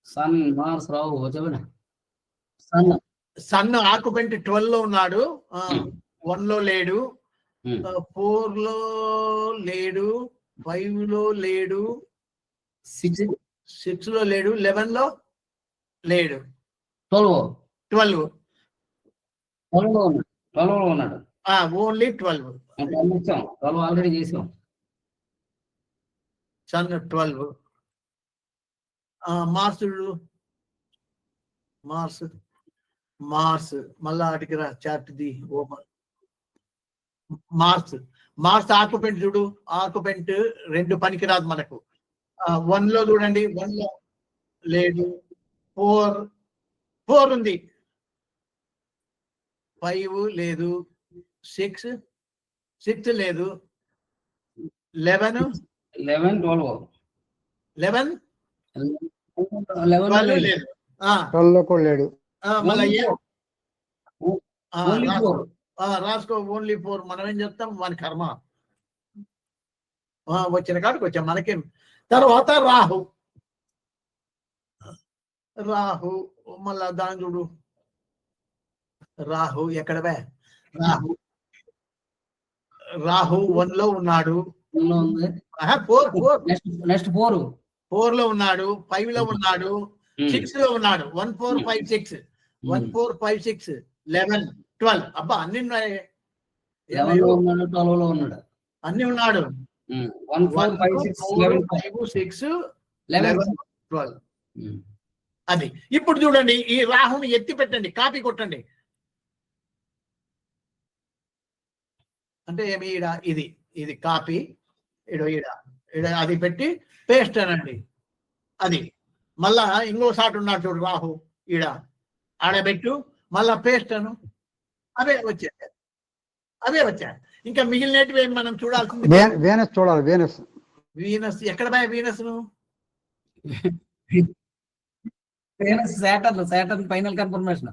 సన్, మార్స్, రాహు చెప్పండి. సన్ ఆక్యుపెంట్ 12 లో ఉన్నాడు. 1 లో లేడు. 4 లో లేడు. 5 లో లేడు. 6 లో లేడు. 11 లో లేడు. 12 లో ఉన్నాడు. ఓన్లీ 12. ఆల్రెడీ చేసాం. సన్ 12. మార్స్ మళ్ళా అడిగి రా. Chart the open. Mars occupant చూడు. ఆక్యుపెంట్ 2 పనికిరాదు మనకు. 1 లో చూడండి. 1 లో లేడు. 4 ఉంది. 5 లేదు. 6 లేదు. 11 12 లేదు. 12 కూడా లేడు. మళ్ళీ రాసుకో. ఓన్లీ 4. మనం ఏం చెప్తాం? వాని కర్మ. వచ్చిన కాడికి వచ్చాం మనకేం. తర్వాత రాహు మళ్ళా దాని చూడు, రాహు ఎక్కడవే, రాహు 1 లో ఉన్నాడు, నెక్స్ట్ 4 లో ఉన్నాడు, 5 లో ఉన్నాడు, 6 లో ఉన్నాడు. 1 4 5 6 1 4 5 6 11 12. అబ్బా అన్ని ఉన్నాయి, 11 లో ఉన్నాడు, 12 లో ఉన్నాడు, అన్ని ఉన్నాడు. 1 4 5 6 11 5 6 11 12. అది ఇప్పుడు చూడండి, ఈ రాహుని ఎత్తి పెట్టండి, కాపీ కొట్టండి. అంటే ఏమి ఈడ ఇది కాపీ, ఈడ అది పెట్టి పేస్ట్ అనండి. అది మళ్ళా ఇంకోసారి ఉన్నాడు చూడు రాహు, ఈడ ఆడబెట్టు, మళ్ళా పేస్ట్ అను. అవే వచ్చాయి. ఇంకా మిగిలినవి ఏమి మనం చూడాల్సింది. వీనస్ చూడాలి, వీనస్ ఎక్కడ పోయా వీనస్ ను? Saturn final confirmation.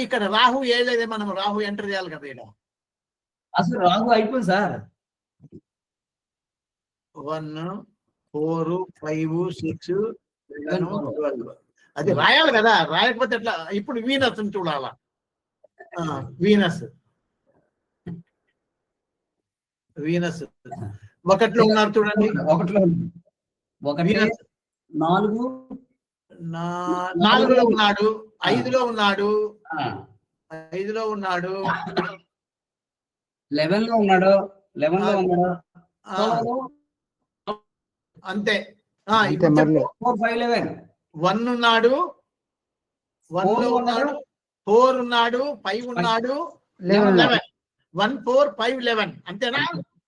ఇక్కడ రాహు ఏదైతే మనం రాహు ఎంటర్ చేయాలి కదా. ఈడ అసలు రాహు అయిపోయింది సార్. 1 4 5 6 11 12. అది రాయాలి కదా, రాయకపోతే ఎట్లా? ఇప్పుడు వీనస్ చూడాలా. వీనస్ 1 లో ఉన్నారు చూడండి. 1 లో 4 లో ఉన్నాడు, 5 లో ఉన్నాడు, 11 లో ఉన్నాడు, 11 లో ఉన్నాడు, అంతే. 4 5 11 1 ఉన్నాడు, 1 లో ఉన్నాడు, 4 ఉన్నాడు, 5 ఉన్నాడు, 11. 1 4 5 11 అంతేనా?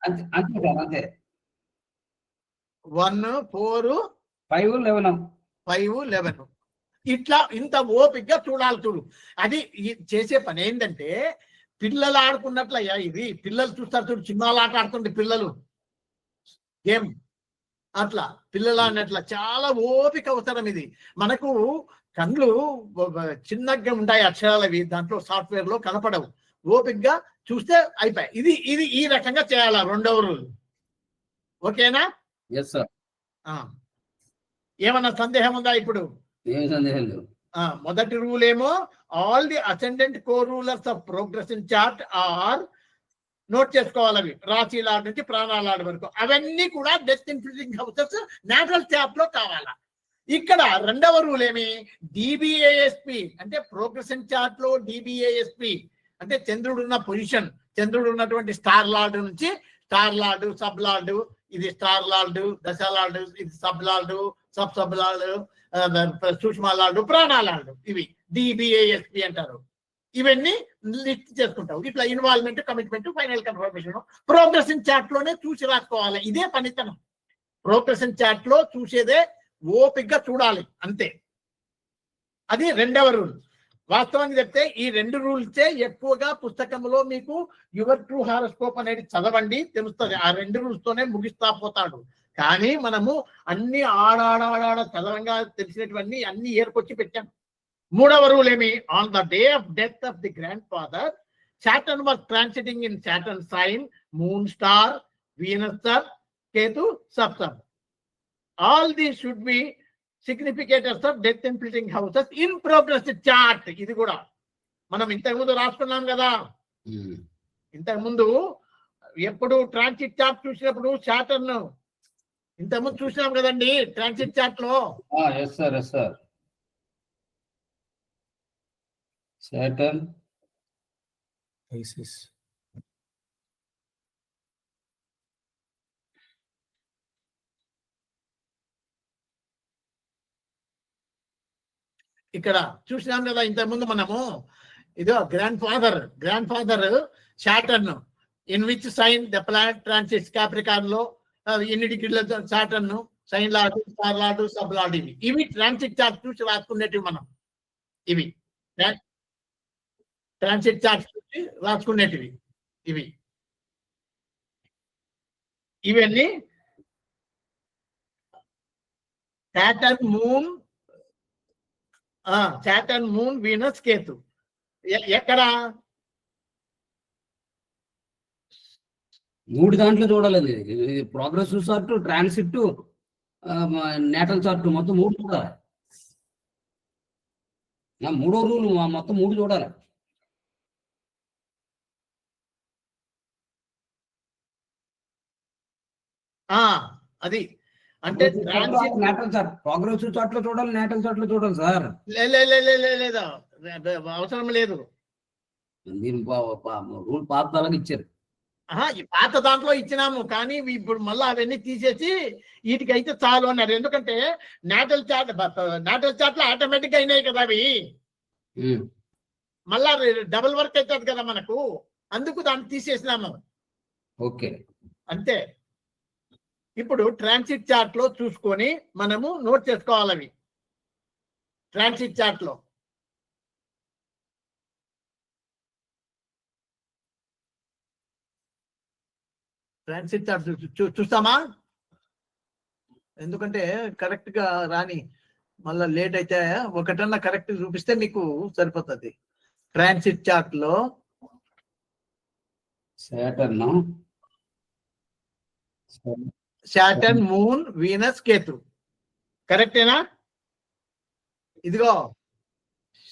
అంతే సార్, అంతే. 1 4 5 11 ఇట్లా ఇంత ఓపికగా చూడాలి. చూడు, అది చేసే పని ఏంటంటే పిల్లలు ఆడుకున్నట్లయ్యా. ఇది పిల్లలు చూస్తారు చూడు, సినిమాలు ఆట ఆడుతుంటే పిల్లలు గేమ్, అట్లా పిల్లలు అన్నట్ల చాలా ఓపిక అవసరం. ఇది మనకు కళ్ళు చిన్నగా ఉంటాయి, అక్షరాలవి దాంట్లో సాఫ్ట్వేర్ లో కనపడవు. ఓపికగా చూస్తే అయిపోయి. ఇది ఈ రకంగా చేయాలా 2వ రూల్. ఓకేనా? Yes sir. ఏమన్నా సందేహం ఉందా ఇప్పుడు? ఏమి సందేహం లేదు. మొదటి రూల్ ఏమో, all the ascendant co rulers of progressive chart are, note చేసుకోవాలి అవి, రాశి లాడ్ నుంచి ప్రాణాల లాడ్ వరకు. అవన్నీ కూడా death influencing houses natural chart లో కావాలా. ఇక్కడ 2వ రూల్ ఏమి, డిబిఏఎస్పి అంటే ప్రోగ్రెసివ్ చార్ట్ లో డిబిఏఎస్పి అంటే చంద్రుడు ఉన్న పొజిషన్, చంద్రుడు ఉన్నటువంటి స్టార్ లార్డ్ నుంచి స్టార్ లార్డ్, సబ్ లార్డ్, ఇది స్టార్ లార్డ్, దశ లార్డ్, ఇది సబ్ లార్డ్, సబ్ లార్డ్, సూక్ష్మ లార్డ్, ప్రాణ లార్డ్. ఇవి డిబిఏఎస్పి అంటారు. ఇవన్నీ లిస్ట్ చేసుకుంటావు. ఇట్లా involvement, commitment, final confirmation progressive chart లోనే చూసి రాసుకోవాలి. ఇదే పనితనం. ప్రోగ్రెసివ్ చార్ట్ లో చూసేదే ఓపికగా చూడాలి, అంతే. అది 2వ రూల్. వాస్తవానికి చెప్తే ఈ 2 రూల్సే ఎక్కువగా పుస్తకంలో మీకు యువర్ ట్రూ హారోస్కోప్ అనేది చదవండి, తెలుస్తుంది. ఆ 2 రూల్స్ తోనే ముగిస్తా పోతాడు. కానీ మనము అన్ని ఆడాడ చదవంగా తెలిసినటువంటి అన్ని ఏర్కొచ్చి పెట్టాం. 3వ రూల్ ఏమి, on the day of death of the grand father Saturn was transiting in Saturn sign, moon star, Venus star, Ketu sub. All these should be significators of death influencing houses in progressive chart. ఇది కూడా మనం ఇంతకు ముందు రాసుకున్నాం కదా. ఇంతకు ముందు ఎప్పుడు ట్రాన్సిట్ చార్ట్ చూసినప్పుడు సాటర్న్ ఇంతకు ముందు చూసినాం కదండి ట్రాన్సిట్ చార్ట్ లో. Yes sir. సాటర్న్ ఐసిస్ ఇక్కడ చూసినాం కదా ఇంతకు ముందు మనము. ఇదో grandfather Saturn, in which sign the planet transits Capricorn లో, ఎన్ని డిగ్రీల Saturn, sign lord, star lord, sub lord. ఇవి ట్రాన్సిట్ చార్ట్ చూసి రాసుకునేటివి మనం. ఇవి ట్రాన్సిట్ చార్ట్ చూసి రాసుకునేటివి. ఇవన్నీ సాటర్న్, మూన్, వీనస్, కేతు. ఎక్కడ మూడు దాంట్లో చూడాలి. Progressive chart, transit, natal chart మొత్తం మూడు చూడాలి. మూడో రూల్ మొత్తం మూడు చూడాలి. అది అంటే నేటల్ చార్ట్, ప్రోగ్రెసివ్ చార్ట్ లో చూడాలి, నేటల్ చార్ట్ లో చూడాలి సార్. లేదా అవసరం లేదు. దీని రూల్ పాత అలాగే ఇచ్చారు. ఈ పాత దాంట్లో ఇచ్చినాము, కానీ ఇప్పుడు మళ్ళీ అవన్నీ తీసేసి వీటికి అయితే చాలు అన్నారు. ఎందుకంటే నేటల్ చార్ట్ లో ఆటోమేటిక్ గా అయినాయి కదా అవి, మళ్ళా డబుల్ వర్క్ అవుతుంది కదా మనకు, అందుకు దాన్ని తీసేసినాము. ఓకే, అంతే. ఇప్పుడు ట్రాన్సిట్ చార్ట్ లో చూసుకొని మనము నోట్ చేసుకోవాలి అవి. ట్రాన్సిట్ చార్ట్ లో ట్రాన్సిట్ చార్ట్ చూస్తామా? ఎందుకంటే కరెక్ట్ గా రాని, మళ్ళా లేట్ అయితే ఒకటన్నా కరెక్ట్ చూపిస్తే మీకు సరిపోతుంది. ట్రాన్సిట్ చార్ట్ లో సాటర్న్, మూన్, వీనస్, కేతు. కరెక్టేనా? ఇదిగో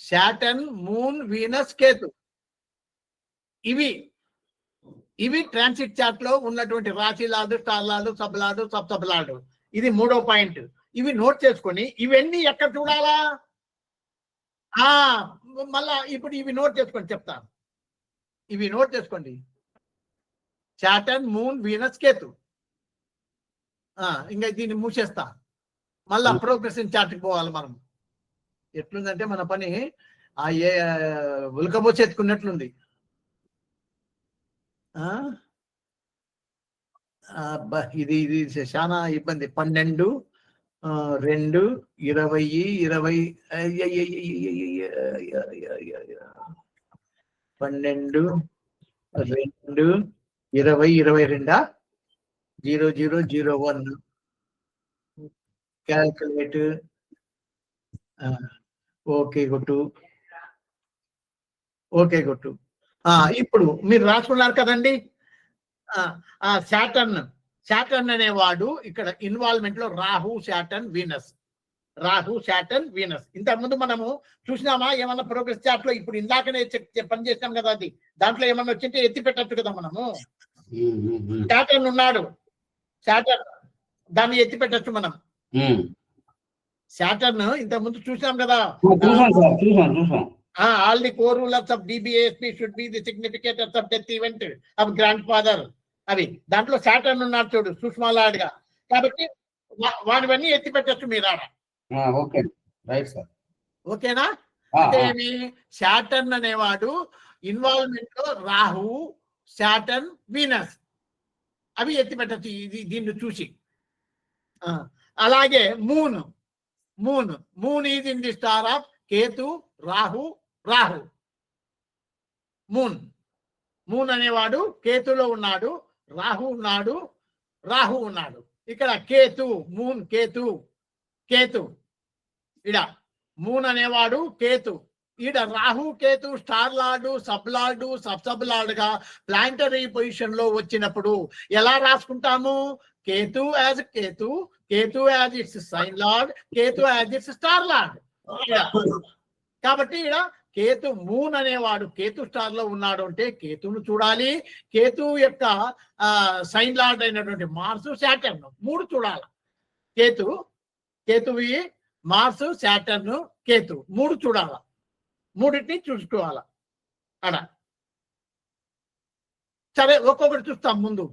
సాటర్న్, మూన్, వీనస్, కేతు ఇవి ట్రాన్సిట్ చార్ట్ లో ఉన్నటువంటి రాశి లాడు, స్టార్ లాడు, సబ్ లాడు, సబ్ లాడు. ఇది మూడో పాయింట్. ఇవి నోట్ చేసుకొని ఇవన్నీ ఎక్కడ చూడాలా? మళ్ళా ఇప్పుడు ఇవి నోట్ చేసుకోండి, చెప్తాను. ఇవి నోట్ చేసుకోండి. Saturn, moon, Venus, Ketu. ఇంకా దీన్ని మూసేస్తా. మళ్ళా ప్రోగ్రెసివ్ చార్ట్కి పోవాలి మనం. ఎట్లుందంటే మన పని ఉల్కబోచెత్తుకున్నట్లుంది. ఇది చాలా ఇబ్బంది. 12, 2, 20, 20 12, 2, 20, 22 0001 క్యాల్కులేట్. ఓకే కొట్టు. ఇప్పుడు మీరు రాసుకున్నారు కదండి. సాటర్న్ అనేవాడు ఇక్కడ ఇన్వాల్వ్మెంట్ లో రాహు, సాటర్న్, వీనస్. ఇంతకుముందు మనము చూసినామా ఏమన్నా ప్రోగ్రెస్ చార్ట్ లో? ఇప్పుడు ఇందాకనే పని చేసినాం కదా, అది దాంట్లో ఏమన్నా వచ్చింటే ఎత్తి పెట్టచ్చు కదా మనము. సాటర్న్ ఉన్నాడు, దాన్ని ఎత్తి పెట్టచ్చు మనం. సాటర్న్ ఇంతకుముందు చూసినాం కదా. all the core rulers of DBASP should be the significators of death event of grandfather. అవి దాంట్లో సాటర్న్ ఉన్నాడు చూడు, సుష్మాలాడిగా. కాబట్టి వాడివన్నీ ఎత్తి పెట్టచ్చు మీరు ఆడ. Okay, right sir. ఓకేనా? అంటే ఏమి, సాటర్న్ అనేవాడు ఇన్వాల్వ్మెంట్ లో రాహు, సాటర్న్, వీనస్ అవి ఎత్తి పెట్టచ్చు దీన్ని చూసి. అలాగే moon is in the star of Ketu, Rahu. Moon అనేవాడు కేతులో ఉన్నాడు, రాహు ఉన్నాడు. ఇక్కడ కేతు, మూన్, కేతు ఇడ మూన్ అనేవాడు కేతు. ఈడ Rahu, Ketu star lord, sub lord, sub లార్డుగా ప్లాంటరీ పొజిషన్ లో వచ్చినప్పుడు ఎలా రాసుకుంటాము? Ketu as its sign lord, Ketu as its star lord. కాబట్టి ఇక్కడ కేతు, మూన్ అనేవాడు కేతు స్టార్ లో ఉన్నాడు అంటే కేతును చూడాలి. కేతు యొక్క సైన్ లార్డ్ అయినటువంటి మార్సు, సాటర్న్ మూడు చూడాలి. కేతువి మార్సు, సాటర్న్, కేతు మూడు చూడాల. మూడింటిని చూసుకోవాల అడ. సరే, ఒక్కొక్కటి చూస్తాం. ముందు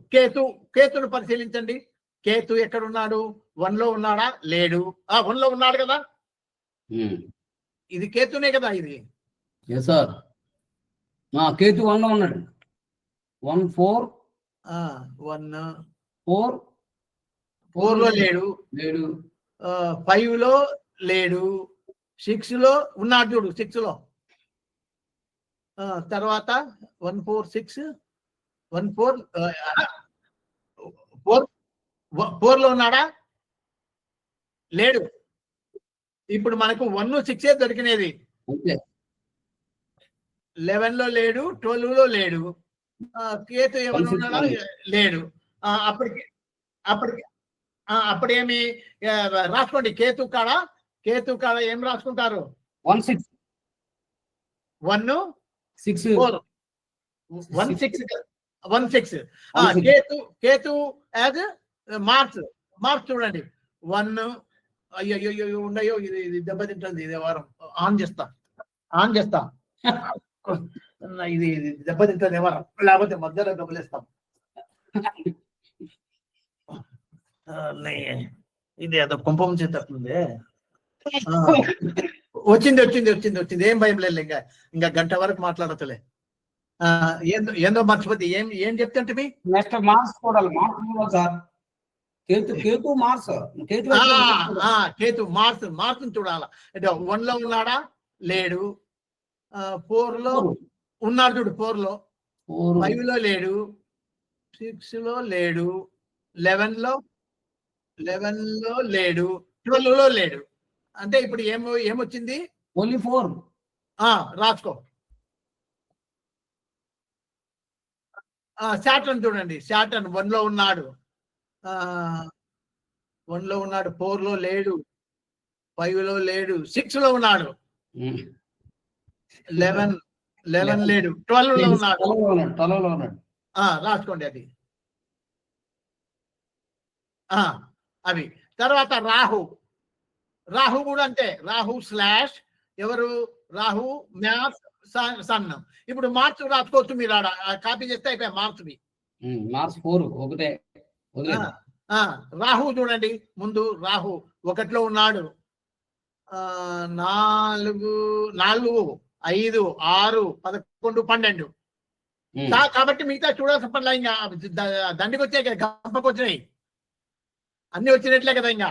కేతును పరిశీలించండి. కేతు ఎక్కడున్నాడు? 1 లో ఉన్నాడా? లేడు. 1 లో ఉన్నాడు కదా. ఇది కేతునే కదా. ఇది కేతు 1 లో ఉన్నాడు. 1 4 4 లో లేడు. 5 లో లేడు. 6 లో ఉన్నాడు చూడు. 6 లో తర్వాత 1 4 6 1 4 లో ఉన్నాడా? లేడు. ఇప్పుడు మనకు 1 6 దొరికినది. 11 లో లేడు, 12 లో లేడు. కేతు ఏమైనా 1 6 ఉన్నాడా? లేడు. అప్పటికి అప్పటికి అప్పుడేమి రాసుకోండి. కేతు కాడ ఏం రాసుకుంటారు? 1 6 1 6 4 1 6 1 6. 1 6 కేతు యాజ్ మార్చ్ చూడండి. 1 అయ్యో ఉండయో, ఇది దెబ్బతింటుంది. ఇది వారం ఆన్ చేస్తా ఇది దెబ్బతింటుంది వారం, లేకపోతే మధ్యలో దెబ్బలేస్తాం. ఇది అదో కుంభం చేస్తుంది. వచ్చింది. ఏం భయం లేదు. ఇంకా గంట వరకు మాట్లాడతలే. ఏందో మర్చిపోతే ఏం చెప్తుంటే మీ నెక్స్ట్ మార్క్స్ చూడాలి. Marks sir Ketu marks Ketu marks చూడాలా. అంటే 1 లో ఉన్నాడా? లేడు. 4 లో ఉన్నాడు చూడు. 4 లో 5 లో లేడు. 6 లో లేడు. 11 లో లేడు. 12 లో లేడు. అంటే ఇప్పుడు ఏమొచ్చింది? ఓన్లీ 4. రాసుకో. శాటర్న్ చూడండి. శాటర్న్ 1 లో ఉన్నాడు. 1 లో ఉన్నాడు. 4 లో లేడు. 5 లో లేడు. 6 లో ఉన్నాడు. 11 లేడు. 12 లో ఉన్నాడు. రాసుకోండి అది. అవి తర్వాత రాహు కూడా అంతే. రాహు స్లాష్ ఎవరు? Rahu maths sun. ఇప్పుడు మార్క్స్ రాసుకోవచ్చు. మీరు ఆడ కాపీ చేస్తే అయిపోయా మార్క్స్ 4 ఒకటే. రాహు చూడండి. ముందు రాహు 1 లో ఉన్నాడు. 4 5 6 11 12. కాబట్టి మిగతా చూడాల్సిన పనిలా. ఇంకా దండికి వచ్చాయి కదా, గంపకు వచ్చినాయి. అన్ని వచ్చినట్లే కదా ఇంకా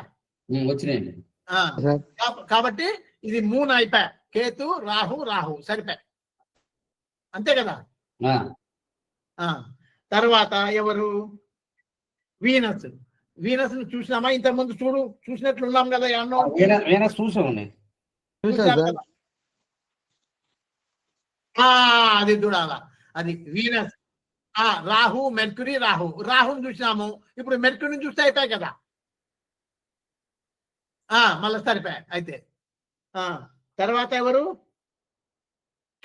వచ్చినాయండి. కాబట్టి ఇది 3 అయిపోయా. కేతు రాహు సరిపోయా. అంతే కదా. తర్వాత ఎవరు? వీనస్ ను చూసినామా? ఇంతకుముందు చూసినట్లున్నాం కదా. వీనస్ చూసామండి. అది చూడాలా. అది వీనస్. రాహు మెర్క్యూరీ. రాహుని చూసినాము. ఇప్పుడు మెర్క్యూరీని చూస్తే అయిపోయాయి కదా. మళ్ళీ సరిపోయాయి అయితే. తర్వాత ఎవరు?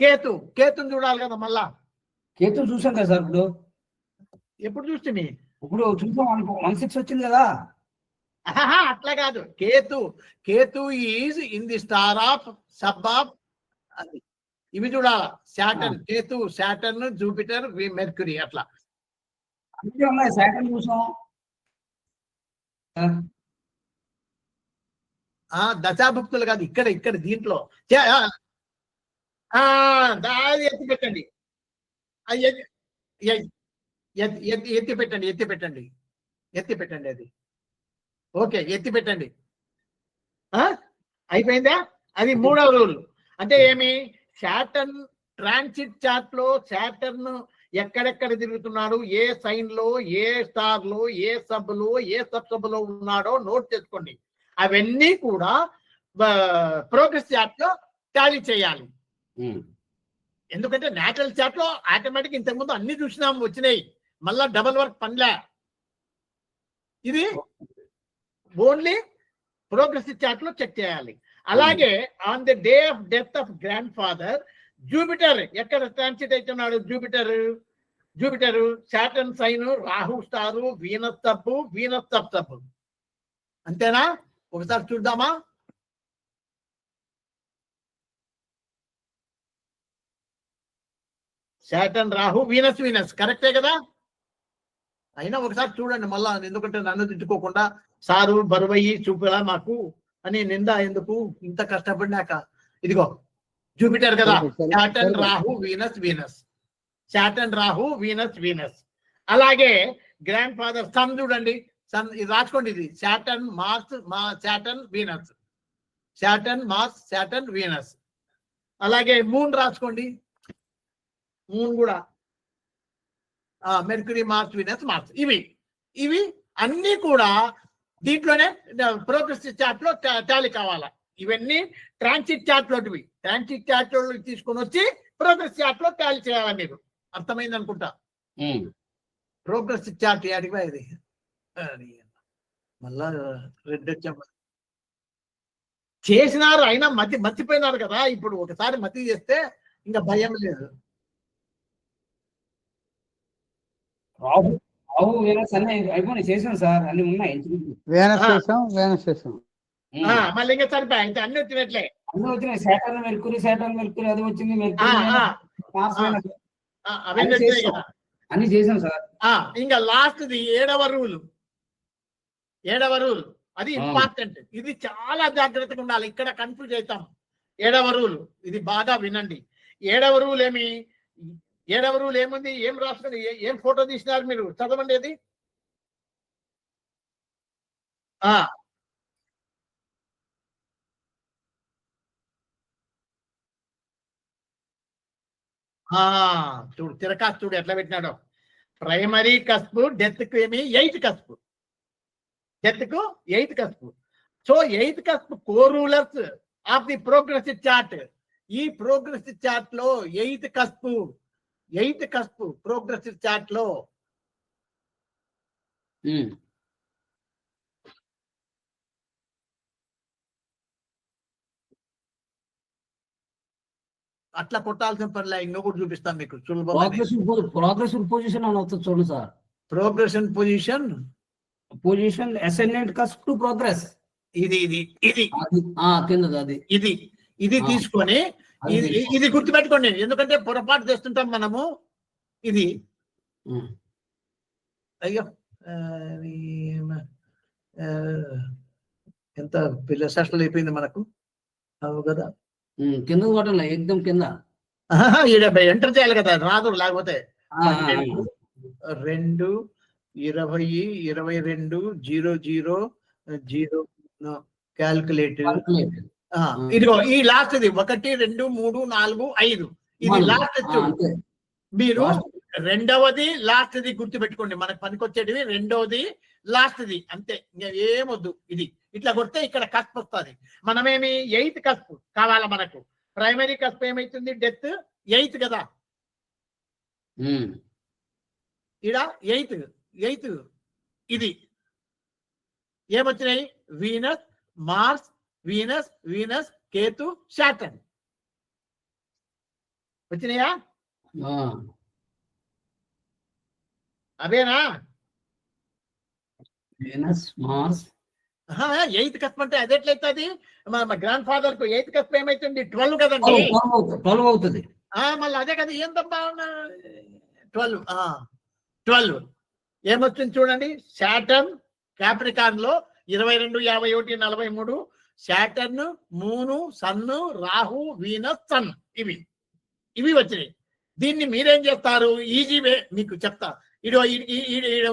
కేతుని చూడాలి కదా మళ్ళా. కేతు చూసాం కదా సార్. ఎప్పుడు చూస్తే ఇప్పుడు చూసాం. 1 6 వచ్చింది కదా. అట్లా కాదు. Ketu is in the star of sub of. ఇవి చూడాలా. Saturn, Ketu, Saturn, Jupiter, mercury అట్లా అన్నీ ఉన్నాయి. శాటర్న్ చూసాం. దశాభుక్తులు కాదు. ఇక్కడ దీంట్లో ఎత్తి పెట్టండి. ఎత్తి పెట్టండి అది. ఓకే, ఎత్తి పెట్టండి. అయిపోయిందా? అది 3వ రూల్. అంటే ఏమి? శాటర్న్ ట్రాన్సిట్ చార్ట్ లో శాటర్న్ ఎక్కడెక్కడ తిరుగుతున్నాడు, ఏ సైన్ లో, ఏ స్టార్ లో, ఏ సబ్ లో, ఏ సబ్ లో ఉన్నాడో నోట్ చేసుకోండి. అవన్నీ కూడా ప్రోగ్రెస్ చార్ట్ లో టాలీ చేయాలి. ఎందుకంటే నేచురల్ చార్ట్ లో ఆటోమేటిక్ ఇంతకుముందు అన్ని చూసినాము, వచ్చినాయి. మళ్ళా డబల్ వర్క్ పనిలే. ఇది ఓన్లీ ప్రోగ్రెసివ్ చార్ట్ లో చెక్ చేయాలి. అలాగే on the day of death of grandfather Jupiter ఎక్కడ ట్రాన్సిట్ అవుతున్నాడు? Jupiter Saturn sign, Rahu star, Venus sub. అంతేనా? ఒకసారి చూద్దామా? శాటర్న్, రాహు, వీనస్ కరెక్టే కదా. అయినా ఒకసారి చూడండి మళ్ళా. ఎందుకంటే నన్ను తిట్టుకోకుండా సారు బరువయ్యి చూపలా మాకు అని నింద ఎందుకు? ఇంత కష్టపడినాక. ఇదిగో జూపిటర్ కదా. Saturn, Rahu, Venus. Saturn, Rahu, Venus. అలాగే గ్రాండ్ ఫాదర్ సన్ చూడండి. సన్ ఇది రాసుకోండి. ఇది శాటర్న్, శాటర్న్, వీనస్. అలాగే మూన్ రాసుకోండి. మూన్ కూడా మెర్క్యూరీ, వీనస్. ఇవి అన్ని కూడా దీంట్లోనే ప్రోగ్రెసివ్ చార్ట్ లో టాలీ కావాలా. ఇవన్నీ ట్రాన్సిట్ చార్ట్ లోటివి. ట్రాన్సిట్ చార్ట్ లో తీసుకొని వచ్చి ప్రోగ్రెస్ చార్ట్ లో టాలీ చేయాలి. మీరు అర్థమైంది అనుకుంటా. ప్రోగ్రెస్ చార్ట్ అడిగిపోయి ఇది మళ్ళా రెడ్ వచ్చాము చేసినారు, అయినా మర్చిపోయినారు కదా. ఇప్పుడు ఒకసారి మతి చేస్తే ఇంకా భయం లేదు. రాహు రాహు వీనస్ అన్ని అయిపోయినాయి, చేసాం సార్, అన్ని ఉన్నాయి. వేనస్ చేసాం. మళ్ళీ ఇంకా సరిపోయి ఇంకా అన్ని వచ్చినట్లే. అన్ని వచ్చినాయి, సాటర్న్ మెర్కురీ అది వచ్చింది, మార్స్ వీనస్ అవన్నీ వచ్చినాయి కదా. అన్ని చేసాం సార్. ఇంకా లాస్ట్ది ఏడవ రూల్ అది ఇంపార్టెంట్. ఇది చాలా జాగ్రత్తగా ఉండాలి, ఇక్కడ కన్ఫ్యూజ్ అవుతాం. ఏడవ రూల్ ఇది బాగా వినండి. ఏడవ రూల్ ఏముంది, ఏం రాసుకుని ఏం ఫోటో తీసినారు మీరు, చదవండి అది. చూడు తిరకాసు చూడు ఎట్లా పెట్టినాడో. ప్రైమరీ కస్పు డెత్ కు ఏమి 8th కస్పు, so 8th కస్పు co rulers of the progressive chart. ఈ ప్రోగ్రెసివ్ చార్ట్ లో 8th కస్పు ప్రోగ్రెసివ్ చార్ట్ లో అట్లా కొట్టాల్సిన పనిలే, ఇంకొకటి చూపిస్తాను మీకు ప్రోగ్రెసివ్ పొజిషన్ అని వస్తుంది చూడండి sir. Progression position ascendant cusp to progress. ఇది కింద ఇది తీసుకొని ఇది గుర్తుపెట్టుకోండి, ఎందుకంటే పొరపాటు చేస్తుంటాం మనము. ఇది అయ్యో ఎంత పిల్ల శాస్త్రాలు అయిపోయింది మనకు కదా. కింద కొట్టండి, ఎగ్దం కింద ఎంటర్ చేయాలి కదా, రాదు లేకపోతే. 2 20 22 00 క్యాల్కులేట్. ఇదిగో ఈ లాస్ట్ ఇది 1 2 3 4 5 ఇది లాస్ట్. మీరు రెండవది లాస్ట్ది గుర్తుపెట్టుకోండి, మనకు పనికొచ్చేటివి రెండవది లాస్ట్ది అంతే, ఇంకా ఏమొద్దు. ఇది ఇట్లా కొడితే ఇక్కడ కస్ప్ వస్తుంది. మనమేమి 8th కస్ప్ కావాలా మనకు. ప్రైమరీ కస్ప్ ఏమైతుంది, డెత్ 8th కదా. ఇడ 8th ఇది ఏమొచ్చినాయి, Venus Mars Venus Ketu Saturn వచ్చినాయా? అవేనా? వీనస్ మార్స్ 8th కస్ప్ అంటే అది ఎట్లయితుంది? మా గ్రాండ్ ఫాదర్ కు 8th కస్ప్ ఏమైతుంది, 12 కదండి. 12 అవుతుంది. మళ్ళీ అదే కదా, ఏందబ్బా 12 ఏమొచ్చింది చూడండి. శాటర్న్ క్యాప్రికాన్ లో 22 51 43, శాటర్న్ మూను సన్ను రాహు వీనస్ సన్ ఇవి వచ్చినాయి. దీన్ని మీరేం చేస్తారు, ఈజీ వే మీకు చెప్తా. ఇదో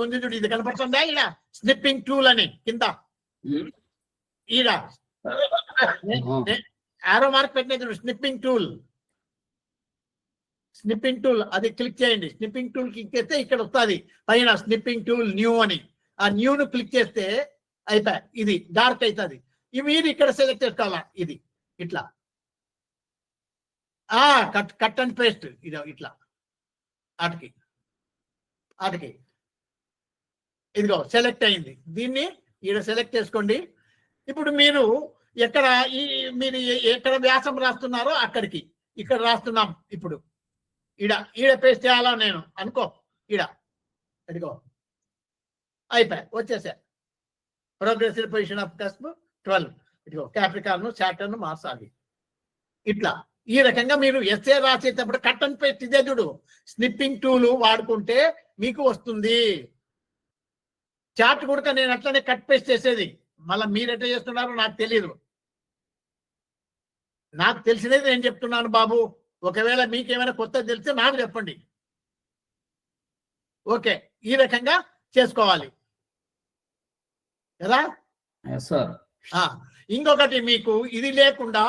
ఉంది చూడు, ఇది కనపడుతుందా? ఈడ స్నిప్పింగ్ టూల్ అని కింద ఈడ ఆరో మార్క్ పెట్టిన చూడు, స్నిప్పింగ్ టూల్ అది క్లిక్ చేయండి. స్నిప్పింగ్ టూల్ క్లిక్ చేస్తే ఇక్కడ వస్తుంది పైన స్నిప్పింగ్ టూల్ న్యూ అని. ఆ న్యూను క్లిక్ చేస్తే అయిపోయి ఇది డార్క్ అవుతుంది. మీరు ఇక్కడ సెలెక్ట్ చేసుకోవాలా, ఇది ఇట్లా కట్ అండ్ పేస్ట్ ఇది ఇట్లా ఆటకి ఇదిగో సెలెక్ట్ అయింది. దీన్ని ఈడ సెలెక్ట్ చేసుకోండి. ఇప్పుడు మీరు మీరు ఎక్కడ వ్యాసం రాస్తున్నారో అక్కడికి ఇక్కడ రాస్తున్నాం. ఇప్పుడు ఈడ పేస్ట్ చేయాలా నేను అనుకో, ఇదిగో అయిపోయి వచ్చేసా. ప్రోగ్రెసివ్ పొజిషన్ ఆఫ్ కస్ప్ 12 ఇదిగో క్యాప్రికాన్ శాటర్న్ మార్స్ అవి ఇట్లా. ఈ రకంగా మీరు ఎస్ఏ రాసేటప్పుడు కట్ అండ్ పేస్ట్ ఇదే చూడు, స్నిప్పింగ్ టూల్ వాడుకుంటే మీకు వస్తుంది. చార్ట్ కూడా నేను అట్లనే కట్ పేస్ట్ చేసేది. మళ్ళీ మీరు ఎట్లా చేస్తున్నారో నాకు తెలియదు, నాకు తెలిసినది నేను చెప్తున్నాను బాబు. ఒకవేళ మీకేమైనా కొత్తది తెలిస్తే నాకు చెప్పండి. ఓకే, ఈ రకంగా చేసుకోవాలి కదా. ఇంకొకటి మీకు ఇది లేకుండా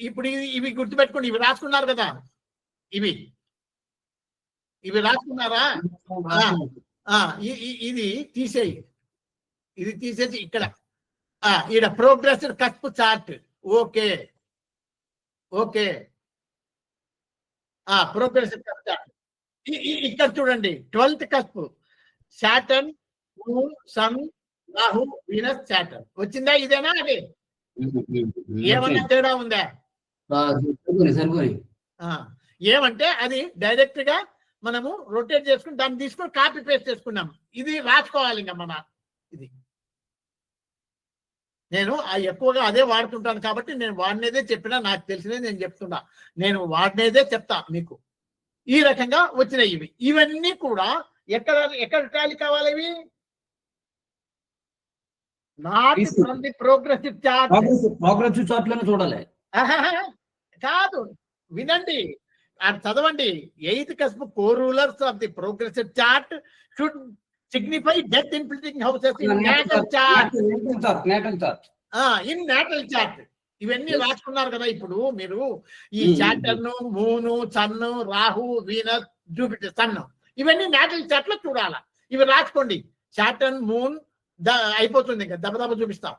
ఇప్పుడు ఇవి గుర్తుపెట్టుకోండి, ఇవి రాసుకున్నారు కదా, ఇవి రాసుకున్నారా? ఇది తీసేయి, ఇది తీసేసి ఇక్కడ ఈడ progressive cusp chart. Okay progressive cusp chart ఇక్కడ చూడండి 12th cusp Saturn, moon, sun, Rahu, Venus, Saturn వచ్చిందా? ఇదేనా అది? ఏమన్నా తేడా ఉందా? సరిపోయి ఏమంటే అది డైరెక్ట్ గా మనము రొటేట్ చేసుకుని దాన్ని తీసుకొని కాపీ పేస్ట్ చేసుకున్నాం. ఇది రాసుకోవాలి ఇంకా మన ఇది. నేను ఎక్కువగా అదే వాడుతుంటాను కాబట్టి నేను వాడినేదే చెప్పినా, నాకు తెలిసినది నేను చెప్తున్నా, నేను వాడినేదే చెప్తా మీకు. ఈ రకంగా వచ్చినాయి ఇవి. ఇవన్నీ కూడా ఎక్కడ టాలీ కావాలి? ఇవి not from the progressive chart. Progressive chart లోనే చూడాలి. కాదు, వినండి, చదవండి. 8th cusp co-rulers of the progressive chart should signify death in splitting houses in natal chart. In natal chart ఇవన్నీ రాసుకున్నారు కదా ఇప్పుడు మీరు. ఈ Saturn, Moon, Sun, Rahu, Venus, Jupiter, Sun ఇవన్నీ నేటల్ చార్ట్ లో చూడాలా. ఇవి రాసుకోండి. సాటర్న్, మూన్ అయిపోతుంది ఇంకా దెబ్బ చూపిస్తాం.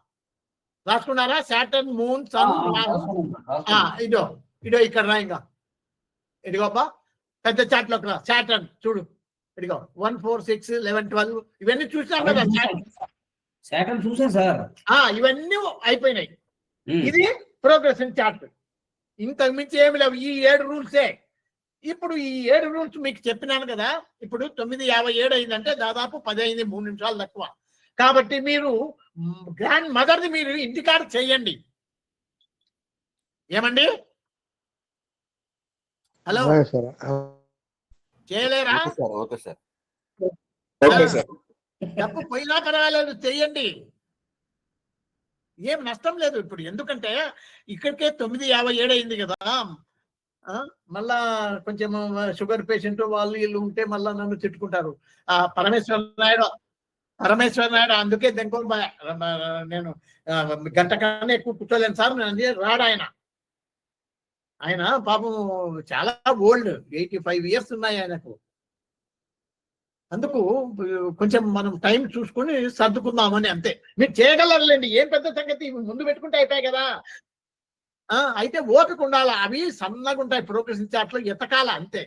రాసుకున్నారా? Saturn, moon, sun, Rahu. ఇదో ఇక్కడ రా. ఇంకా ఇదిగోబ్బా పెద్ద చార్ట్ లోకి రా. సాటర్న్ చూడు, ఇదిగో 1, 4, 6, 11, 12 ఇవన్నీ చూసాం కదా. సాటర్న్ చూసా సార్. ఇవన్నీ అయిపోయినాయి. ఇది ప్రోగ్రెషన్ చార్ట్. ఇంతకు మించి ఏమి లేవు. ఈ 7 రూల్సే. ఇప్పుడు ఈ 7 రూల్స్ మీకు చెప్పినాను కదా. ఇప్పుడు 9:57 అయిందంటే దాదాపు 10 అయింది, 3 నిమిషాలు తక్కువ. కాబట్టి మీరు గ్రాండ్ మదర్ది మీరు ఇంటికాడ చేయండి. ఏమండి? హలో, చేయలేరా? Okay sir. తప్పు పోయినా పర్వాలేదు, చెయ్యండి, ఏం నష్టం లేదు. ఇప్పుడు ఎందుకంటే ఇక్కడికే 9:57 అయింది కదా. మళ్ళా కొంచెం షుగర్ పేషెంట్ వాళ్ళు వీళ్ళు ఉంటే మళ్ళా నన్ను తిట్టుకుంటారు. పరమేశ్వర నాయుడు అందుకే దెంకో నేను గంట కన్నా ఎక్కువ కూర్చోలేను సార్. రాడు ఆయన పాపం చాలా ఓల్డ్, 85 years ఉన్నాయి ఆయనకు. అందుకు కొంచెం మనం టైం చూసుకుని సర్దుకుందామని అంతే. మీరు చేయగలరులేండి, ఏం పెద్ద సంగతి. ముందు పెట్టుకుంటే అయిపోయాయి కదా. అయితే ఓపిక ఉండాలా. అవి సన్నగా ఉంటాయి ప్రోగ్రెసివ్ చార్ట్ లో, ఎతకాల అంతే.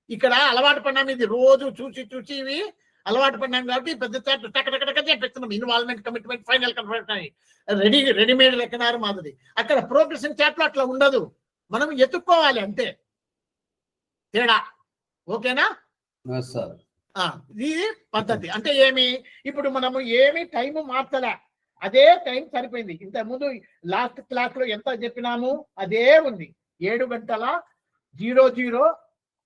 ఇక్కడ అలవాటు పడినాం, ఇది రోజు చూసి ఇవి అలవాటు పడినాం కాబట్టి పెద్ద చార్ట్ టక చెప్పిస్తున్నాం. Involvement, commitment, final confirmation readymade లెక్కనారు మాదిరి. అక్కడ ప్రోగ్రెసివ్ చార్ట్ లో అట్లా ఉండదు, మనం ఎత్తుక్కోవాలి అంతే తేడా. ఓకేనా? ఇది పద్ధతి. అంటే ఏమి, ఇప్పుడు మనము ఏమి టైము మార్చలే, అదే టైం సరిపోయింది. ఇంతకుముందు లాస్ట్ క్లాస్ లో ఎంత చెప్పినాము అదే ఉంది. 7 గంటల 00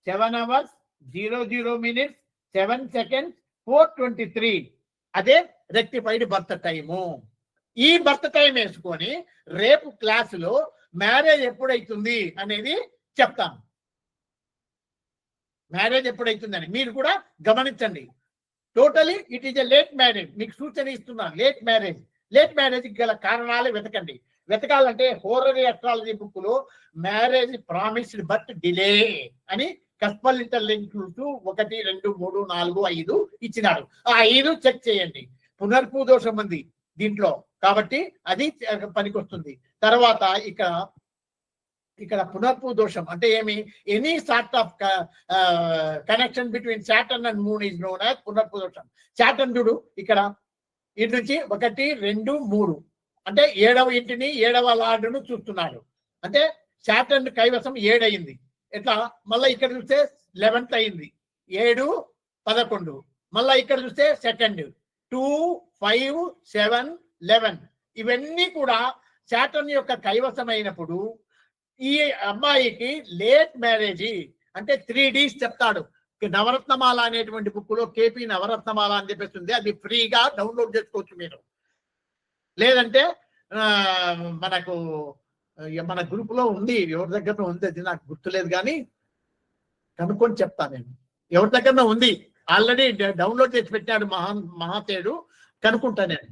7 hours 00 minutes 7 seconds 4:23 అదే రెక్టిఫైడ్ బర్త్ టైము. ఈ బర్త్ టైం వేసుకొని రేపు క్లాసులో మ్యారేజ్ ఎప్పుడైతుంది అనేది చెప్తాను. మ్యారేజ్ ఎప్పుడైతుందని మీరు కూడా గమనించండి. Totally it is a late marriage. మీకు సూచన ఇస్తున్నాను. లేట్ మ్యారేజ్ గల కారణాలు వెతకండి. వెతకాలంటే హోరరీ అస్ట్రాలజీ బుక్ లో మ్యారేజ్ ప్రామిస్డ్ బట్ డిలే అని కస్పల్ ఇంటర్లింక్ 1, 2, 3, 4, 5 ఇచ్చినాడు. ఆ 5 చెక్ చేయండి. పునర్పు దోషం ఉంది దీంట్లో కాబట్టి అది పనికొస్తుంది. తర్వాత ఇక్కడ పునర్పు దోషం అంటే ఏమి, any sort of connection between Saturn and Moon is known as పునర్పు దోషం. సాటర్న్ చూడు ఇక్కడ ఇటు నుంచి 1, 2, 3 అంటే 7వ ఇంటిని 7వ లార్డును చూస్తున్నాడు. అంటే సాటర్న్ కైవసం 7 అయింది. ఎట్లా? మళ్ళీ ఇక్కడ చూస్తే 11th అయింది. 7, 11 మళ్ళీ ఇక్కడ చూస్తే సెకండ్ 2, 5, 7, 11 ఇవన్నీ కూడా సాటర్న్ యొక్క కైవసమైనప్పుడు ఈ అమ్మాయికి లేట్ మ్యారేజ్ అంటే 3Ds చెప్తాడు. నవరత్నమాల అనేటువంటి బుక్ లో కేపీ నవరత్నమాల అని చెప్పేస్తుంది. అది ఫ్రీగా డౌన్లోడ్ చేసుకోవచ్చు మీరు. లేదంటే మనకు మన గ్రూప్ లో ఉంది, ఎవరి దగ్గర ఉంది అది నాకు గుర్తులేదు కానీ కనుక్కొని చెప్తా నేను. ఎవరి దగ్గర ఉంది ఆల్రెడీ డౌన్లోడ్ చేసి పెట్టాడు మహాతేడు. కనుక్కుంటా నేను,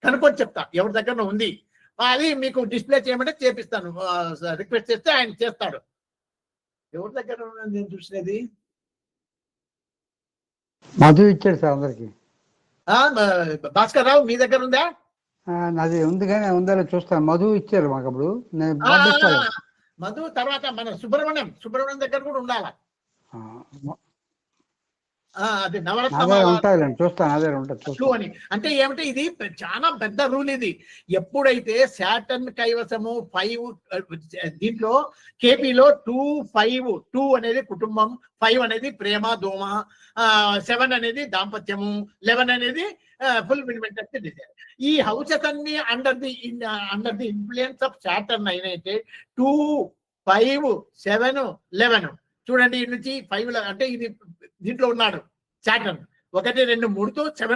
కనుక్కొని చెప్తా ఎవరి దగ్గర ఉంది. అది మీకు డిస్ప్లే చేయమంటే చేపిస్తాను. రిక్వెస్ట్ చేస్తే ఆయన చేస్తాడు. ఎవరి దగ్గర నేను చూసినది మధు ఇచ్చాడు సార్ అందరికి. భాస్కర్ రావు మీ దగ్గర ఉందా? నాది ఉంది కానీ ఉందా చూస్తాను. మధు ఇచ్చారు మాకు అప్పుడు. మధు తర్వాత మన సుబ్రహ్మణ్యం దగ్గర కూడా ఉండాలా. అది నవరత్న అదే ఉంటాయిలేండి, చూస్తాను, అదే ఉంటుంది టూ చూస్తాను. అని. అంటే ఏమిటి, ఇది చాలా పెద్ద రూల్ ఇది. ఎప్పుడైతే శాటర్న్ కైవసము 5 దీంట్లో కేపీలో 2 అనేది కుటుంబం, 5 అనేది ప్రేమ దోమ, 7 అనేది దాంపత్యము, 11 అనేది ఫుల్ఫిల్మెంట్ ఆఫ్ ది డిజైర్. ఈ హౌసెస్ అన్ని under the influence of Saturn అయినైతే 2, 5, 7, 11 చూడండి. ఈ నుంచి 5 అంటే ఇది దీంట్లో ఉన్నాడు శాటర్న్ 1, 2, 3తో 7